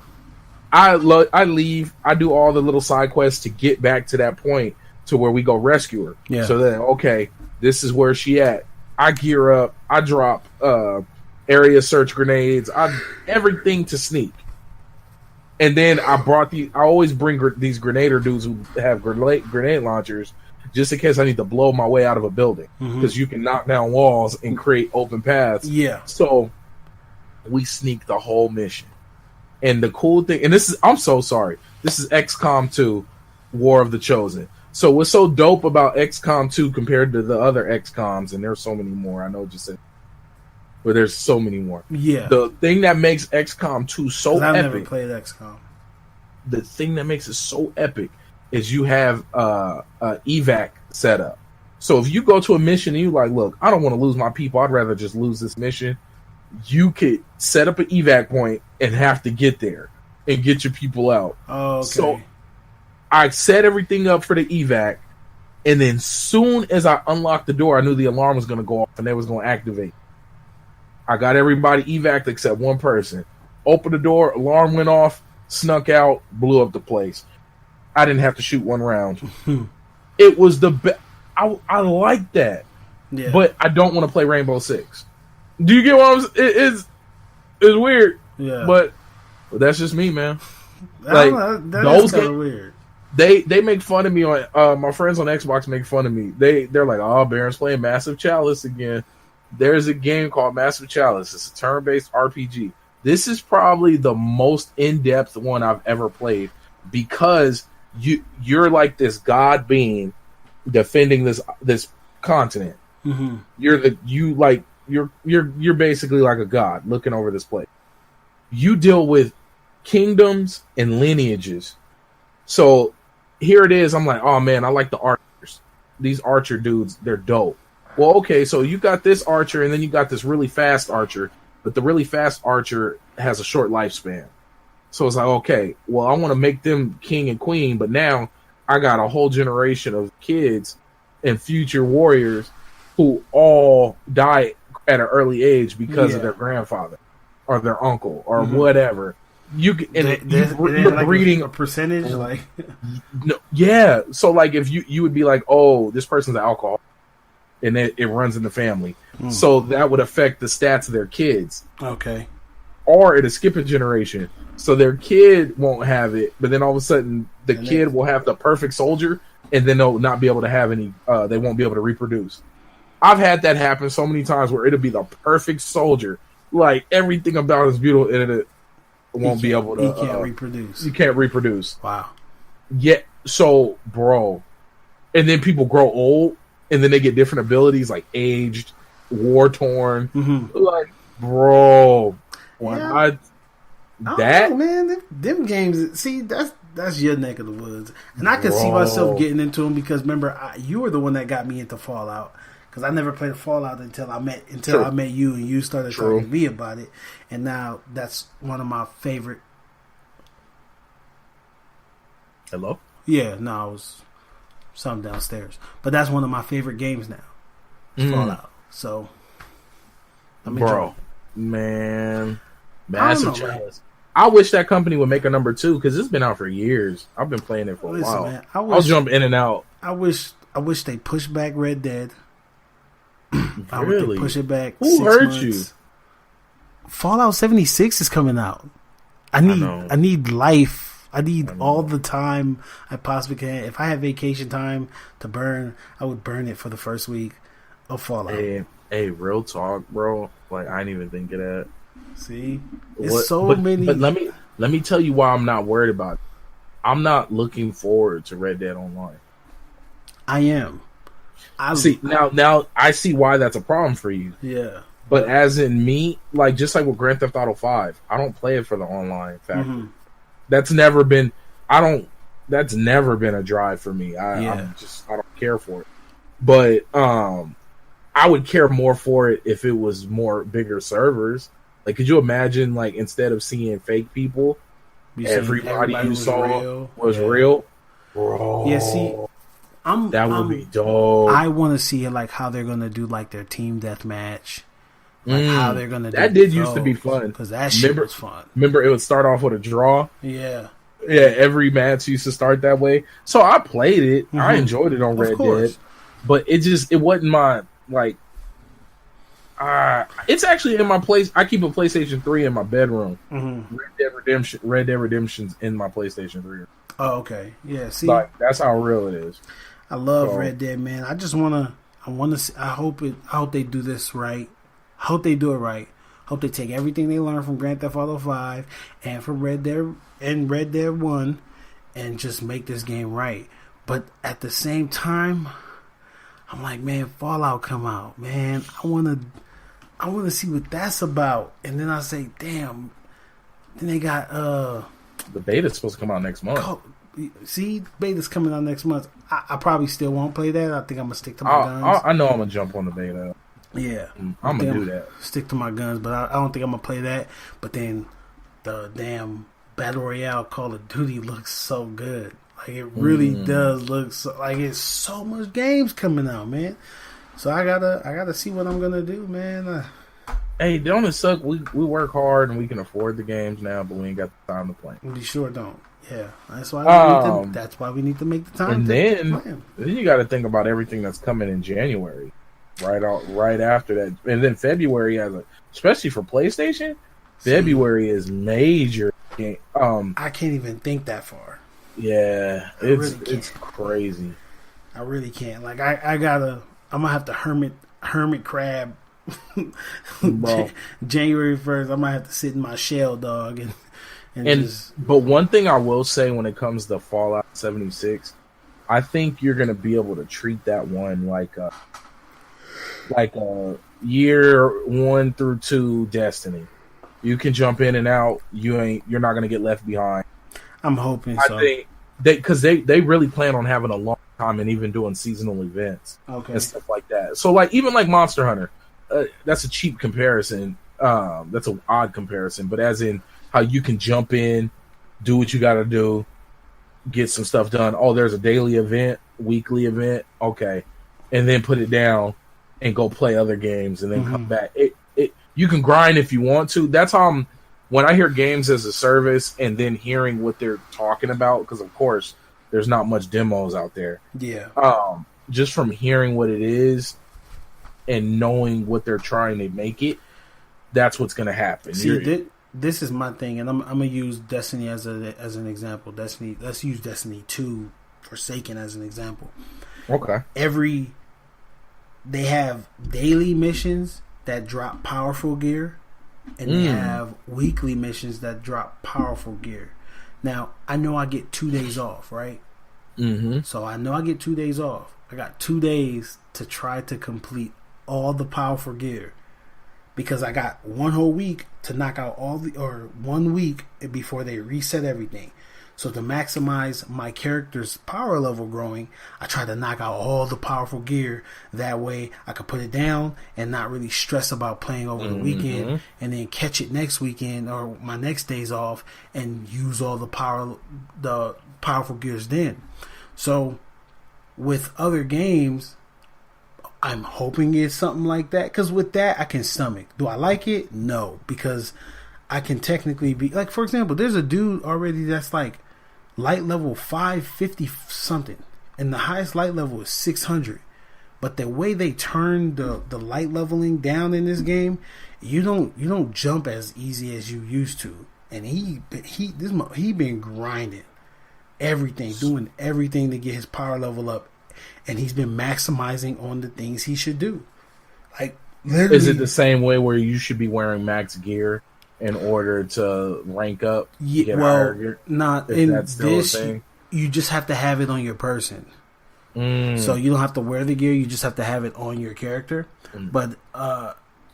I leave. I do all the little side quests to get back to that point to where we go rescue her. Yeah. So then, okay, this is where she at. I gear up. I drop area search grenades. Everything to sneak. And then I always bring these grenader dudes who have grenade launchers just in case I need to blow my way out of a building. Because you can knock down walls and create open paths. Yeah. So we sneak the whole mission. And the cool thing, and I'm so sorry. This is XCOM 2, War of the Chosen. So what's so dope about XCOM 2 compared to the other XCOMs, and there's so many more, I know what you said, but there's so many more. Yeah. The thing that makes XCOM 2 so epic. I've never played XCOM. The thing that makes it so epic is you have evac set up. So if you go to a mission and you're like, look, I don't want to lose my people, I'd rather just lose this mission. You could set up an evac point and have to get there and get your people out. Oh, okay. So I set everything up for the evac, and then soon as I unlocked the door, I knew the alarm was going to go off and they was going to activate. I got everybody evac except one person. Opened the door, alarm went off, snuck out, blew up the place. I didn't have to shoot one round. It was the best. I like that. Yeah. But I don't want to play Rainbow Six. Do you get what I'm saying? It's weird. Yeah. But that's just me, man. Like those games, weird. They make fun of me on my friends on Xbox make fun of me. They're like, oh, Baron's playing Massive Chalice again. There's a game called Massive Chalice. It's a turn-based RPG. This is probably the most in-depth one I've ever played because you're like this god being defending this continent. Mm-hmm. You're basically like a god looking over this place. You deal with kingdoms and lineages. So here it is. I'm like, oh man, I like the archers. These archer dudes, they're dope. Well, okay, so you got this archer and then you got this really fast archer, but the really fast archer has a short lifespan. So it's like, okay, well, I want to make them king and queen, but now I got a whole generation of kids and future warriors who all die at an early age because of their grandfather or their uncle or whatever. You're breeding a percentage, like no, yeah. So like if you would be like, oh, this person's an alcoholic, and it runs in the family, so that would affect the stats of their kids. Okay. Or it'll skip a generation, so their kid won't have it, but then all of a sudden the kid will have the perfect soldier, and then they'll not be able to have any. They won't be able to reproduce. I've had that happen so many times where it'll be the perfect soldier, like everything about it is beautiful, and it won't be able to. You can't reproduce. You can't reproduce. Wow. Yeah. So, bro, and then people grow old, and then they get different abilities, like aged, war torn. Mm-hmm. Like, bro, I don't know, man. Them games. See, that's your neck of the woods, and I can see myself getting into them because remember, you were the one that got me into Fallout. Because I never played Fallout until I met you, and you started talking to me about it, and now that's one of my favorite. Hello? Yeah, no, it was something downstairs, but that's one of my favorite games now. Fallout. So, man, Massive Chalice. I wish that company would make a number 2 because it's been out for years. I've been playing it for a while. Man, I'll jump in and out. I wish they pushed back Red Dead. I Really? would push it back. Who hurt you? Fallout 76 is coming out. I need life. I need all the time I possibly can. If I had vacation time to burn, I would burn it for the first week of Fallout. Hey, real talk, bro. Like I didn't even think of that. See, it's so many. But let me tell you why I'm not worried about it. I'm not looking forward to Red Dead Online. I am. Now I see why that's a problem for you. Yeah. But as in me, like just like with Grand Theft Auto 5, I don't play it for the online factor. Mm-hmm. That's never been a drive for me. I don't care for it. But I would care more for it if it was more bigger servers. Like, could you imagine, like, instead of seeing fake people, everybody you saw was real? Bro. Yeah, see, that would be dope. I want to see like how they're gonna do like their team deathmatch. Like how they're gonna do that did used to be fun because that shit was fun. Remember, it would start off with a draw. Yeah. Every match used to start that way. So I played it. Mm-hmm. I enjoyed it on Red Dead, but it wasn't my like. It's actually in my place. I keep a PlayStation 3 in my bedroom. Mm-hmm. Red Dead Redemption's in my PlayStation 3. Oh, okay. Yeah. See, like that's how real it is. I love Red Dead, man. I want to see. I hope they do this right. I hope they do it right. Hope they take everything they learned from Grand Theft Auto 5 and from Red Dead 1 and just make this game right. But at the same time, I'm like, man, Fallout come out, man. I want to see what that's about. And then I say, damn. Then they got the beta's supposed to come out next month. See, beta's coming out next month. I probably still won't play that. I think I'm gonna stick to my guns. I know I'm gonna jump on the beta. Yeah, I'm gonna do that. Stick to my guns, but I don't think I'm gonna play that. But then the damn Battle Royale Call of Duty looks so good. Like it really does look like it's so much games coming out, man. So I gotta see what I'm gonna do, man. Hey, don't it suck? We work hard and we can afford the games now, but we ain't got the time to play. We sure don't. Yeah, that's why we need to make the time. And then you got to think about everything that's coming in January. Right after that, and then February especially for PlayStation, February is major. I can't even think that far. Yeah, it's crazy. I really can't. Like I'm gonna have to hermit crab. January 1st, I might have to sit in my shell, dog, But one thing I will say when it comes to Fallout 76, I think you're gonna be able to treat that one like a year 1 through 2 Destiny. You can jump in and out. You're not gonna get left behind. I'm hoping so. I think they really plan on having a long time and even doing seasonal events and stuff like that. So even Monster Hunter, that's a cheap comparison. That's an odd comparison, but as in how you can jump in, do what you got to do, get some stuff done. Oh, there's a daily event, weekly event, okay, and then put it down and go play other games and then come back. You can grind if you want to. That's how when I hear games as a service and then hearing what they're talking about, because of course there's not much demos out there. Yeah. Just from hearing what it is and knowing what they're trying to make it, that's what's going to happen. See, this is my thing, and I'm gonna use Destiny as an example. Destiny. Let's use Destiny 2 Forsaken as an example. Okay. They have daily missions that drop powerful gear, and they have weekly missions that drop powerful gear. Now, I know I get 2 days off, right? Mm-hmm. So I know I get 2 days off. I got 2 days to try to complete all the powerful gear because I got 1 whole week to knock out 1 week before they reset everything. So to maximize my character's power level growing, I try to knock out all the powerful gear. That way I can put it down and not really stress about playing over the weekend and then catch it next weekend or my next days off and use all the powerful gears then. So with other games, I'm hoping it's something like that. Because with that, I can stomach. Do I like it? No. Because I can technically be... Like, for example, there's a dude already that's like light level 550 something. And the highest light level is 600. But the way they turn the light leveling down in this game, you don't jump as easy as you used to. And he been grinding everything, doing everything to get his power level up. And he's been maximizing on the things he should do. Like literally, is it the same way where you should be wearing max gear in order to rank up? Yeah, well, not in that's still this. a thing? You just have to have it on your person. So you don't have to wear the gear. You just have to have it on your character. But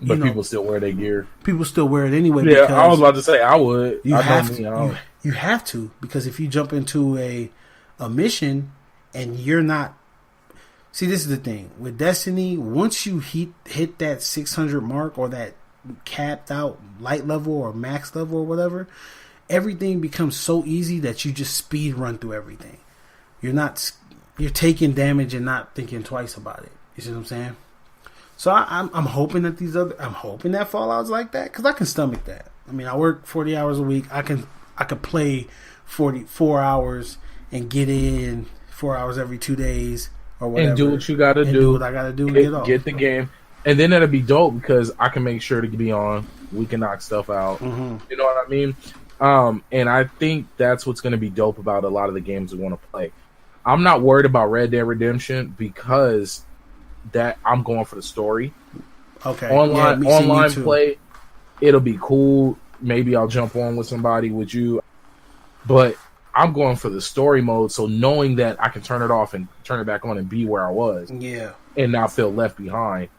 people still wear their gear. People still wear it anyway. Yeah, I was about to say I would. You have to. You have to, because if you jump into a mission and you're not. See, this is the thing with Destiny. Once you hit that 600 mark or that capped out light level or max level or whatever, everything becomes so easy that you just speed run through everything. You're taking damage and not thinking twice about it. You see what I'm saying? So I'm hoping that I'm hoping that Fallout's like that, because I can stomach that. I mean, I work 40 hours a week. I could play 4 hours and get in 4 hours every 2 days or whatever, and do what you got to do. Do what I got to do and get off. Get the game, and then that'll be dope because I can make sure to be on. We can knock stuff out. Mm-hmm. You know what I mean? And I think that's what's going to be dope about a lot of the games we want to play. I'm not worried about Red Dead Redemption because that I'm going for the story. Okay. Online play, it'll be cool. Maybe I'll jump on with somebody, with you. But I'm going for the story mode, so knowing that I can turn it off and turn it back on and be where I was. Yeah. And not feel left behind.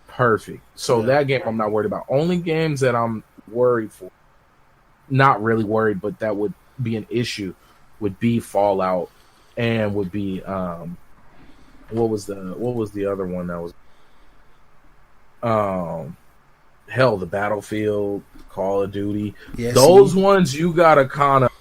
Perfect. So that game I'm not worried about. Only games that I'm worried for, not really worried, but that would be an issue, would be Fallout, and would be what was the other one that was the Battlefield, Call of Duty. Yes, those ones you gotta kind of.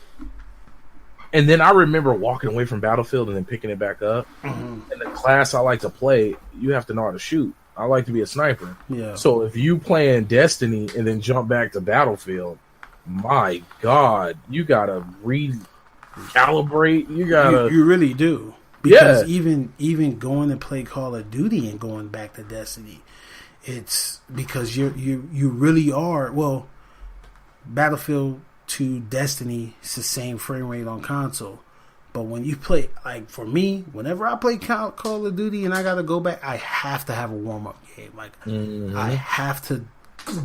And then I remember walking away from Battlefield and then picking it back up. Mm-hmm. And the class I like to play, you have to know how to shoot. I like to be a sniper. Yeah. So if you playing Destiny and then jump back to Battlefield, my God, you gotta recalibrate. You really do. Because even going to play Call of Duty and going back to Destiny, it's because you really are. Well, Battlefield to Destiny, it's the same frame rate on console. But when you play, like for me, whenever I play Call of Duty and I gotta go back, I have to have a warm up game. Like I have to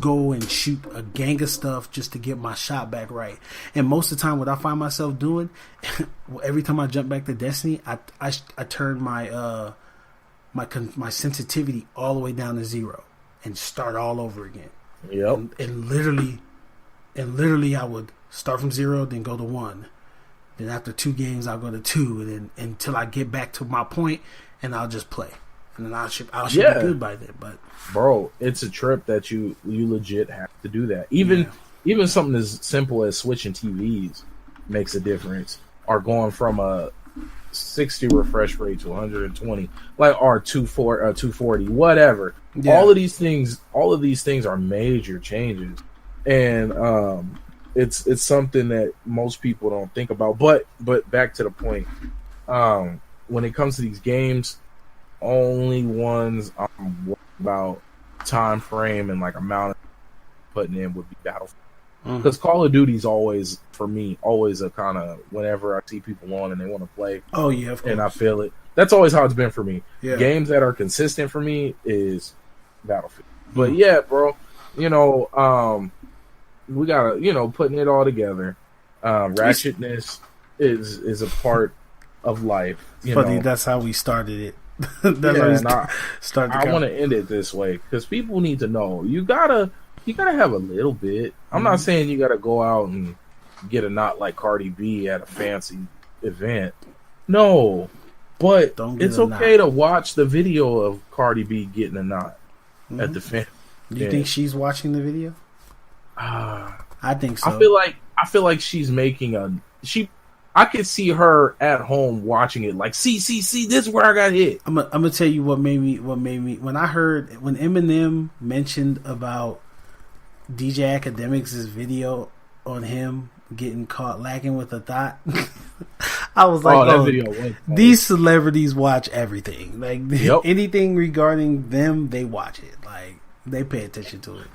go and shoot a gang of stuff just to get my shot back right. And most of the time, what I find myself doing, every time I jump back to Destiny, I turn my my sensitivity all the way down to 0 and start all over again. Yep. And literally, I would start from 0, then go to 1. Then after 2 games, I'll go to 2, and then until I get back to my point, and I'll just play. And then I'll should be good by then. But bro, it's a trip that you legit have to do that. Even something as simple as switching TVs makes a difference. Or going from a 60 refresh rate to 120, like or 240, whatever. Yeah. All of these things are major changes, and it's something that most people don't think about. But back to the point, when it comes to these games, only ones I'm worried about time frame and like amount of putting in would be Battlefield. Because Call of Duty's always, for me, always a kind of whenever I see people on and they want to play. Oh yeah, of course. And I feel it. That's always how it's been for me. Yeah. Games that are consistent for me is Battlefield. But yeah, bro, we gotta, putting it all togetger. Ratchetness is a part of life. Funny, that's how we started it. I want to end it this way because people need to know you gotta have a little bit. I'm not saying you gotta go out and get a knot like Cardi B at a fancy event. No, but it's okay to watch the video of Cardi B getting a knot at the fan. Do you think she's watching the video? I think so. I feel like she's making I could see her at home watching it, like, see, this is where I got hit. I'm gonna tell you what made me when Eminem mentioned about DJ Academics' video on him getting caught lacking with a thought. I was like, these celebrities watch everything. Like anything regarding them, they watch it. Like they pay attention to it.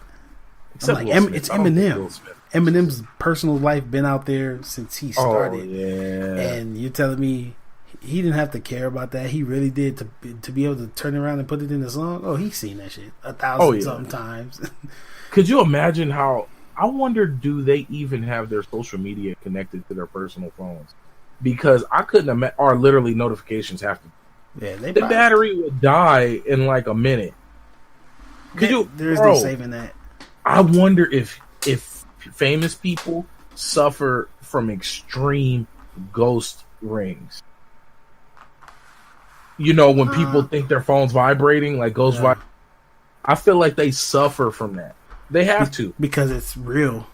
Except I'm like, it's Eminem. Eminem's personal life been out there since he started. Oh, yeah. And you're telling me he didn't have to care about that. He really did to be able to turn around and put it in the song. Oh, he's seen that shit 1,000 something times. Could you imagine how? I wonder, do they even have their social media connected to their personal phones? Because I couldn't imagine. Or literally notifications have to. Yeah, the battery would die in like a minute. There's no saving that. I wonder if famous people suffer from extreme ghost rings. You know, when people think their phone's vibrating, like ghost vibrating. I feel like they suffer from that. They have to. Because it's real.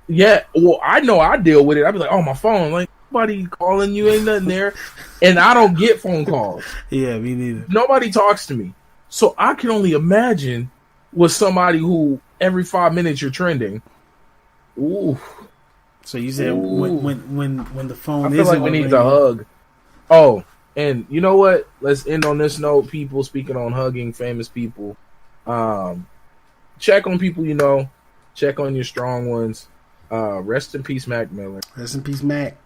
Yeah, well, I know I deal with it. I'd be like, oh, my phone. Like, nobody calling you, ain't nothing there. And I don't get phone calls. Yeah, me neither. Nobody talks to me. So I can only imagine with somebody who every 5 minutes you're trending. Ooh. So you said when the phone I feel like we need to hug. Oh, and you know what? Let's end on this note, people. Speaking on hugging famous people. Check on people you know. Check on your strong ones. Rest in peace, Mac Miller. Rest in peace, Mac.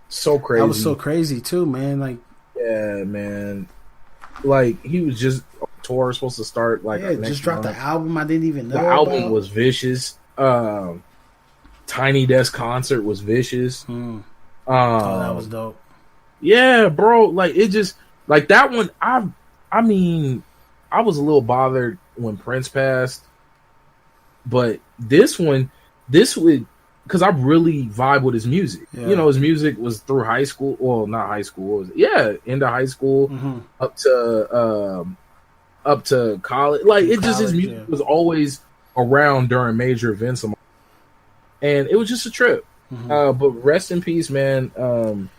So crazy. That was so crazy too, man. Like, yeah, man. Like, he was just tour supposed to start. Like, just dropped the album. I didn't even know. The album was vicious. Tiny Desk concert was vicious. Oh, that was dope. Yeah, bro. Like, it just like that one. I mean, I was a little bothered when Prince passed, but this would because I really vibe with his music. Yeah. You know, his music was through high school. Well, not high school. Into high school, up to college. Like, his music was always around during major events, and it was just a trip. But rest in peace, man.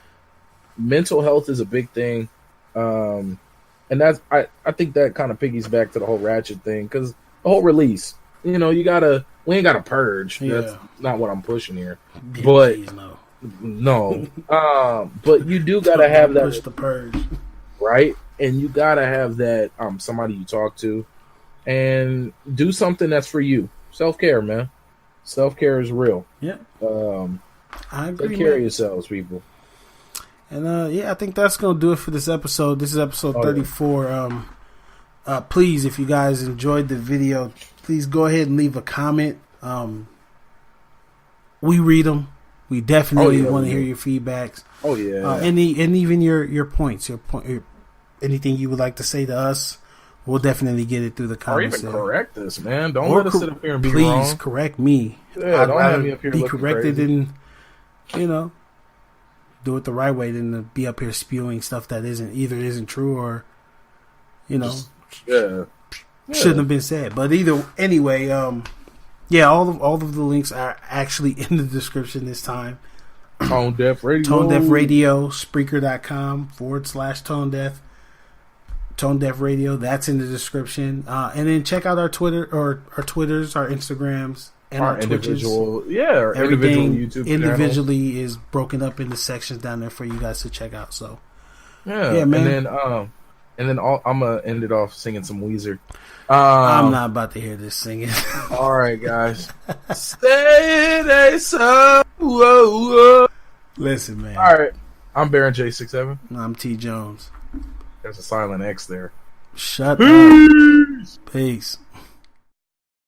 Mental health is a big thing, and that's I think that kind of piggies back to the whole Ratchet thing, because the whole release. You know, we ain't got to purge. Yeah. That's not what I'm pushing here. But no. But you do got to have that. Push the purge. Right? And you got to have that somebody you talk to and do something that's for you. Self-care, man. Self-care is real. Yeah. I agree. Take care of yourselves, people. And I think that's going to do it for this episode. This is episode 34. Yeah. Please, if you guys enjoyed the video, please go ahead and leave a comment. We read them. We definitely want to hear your feedbacks. Oh yeah, and even your points, anything you would like to say to us, we'll definitely get it through the comments. Or even correct us, man. Don't let us sit up here and be wrong. Please correct me. Yeah, don't have me up here be corrected crazy. And do it the right way than to be up here spewing stuff that isn't true or shouldn't have been said. But anyway, all of the links are actually in the description this time. Tone Deaf Radio. Tone Deaf Radio, Spreaker.com/Tone Deaf. Tone Deaf Radio, that's in the description. And then check out our Twitter or our Twitters, our Instagrams, and our individual, Twitches. Our everything individual YouTube individually channel is broken up into sections down there for you guys to check out. So yeah, man. And then I'm gonna end it off singing some Weezer. I'm not about to hear this singing. All right, guys. Say they so. Whoa, whoa. Listen, man. All right. I'm Baron J67. I'm T Jones. There's a silent X there. Shut up. Peace.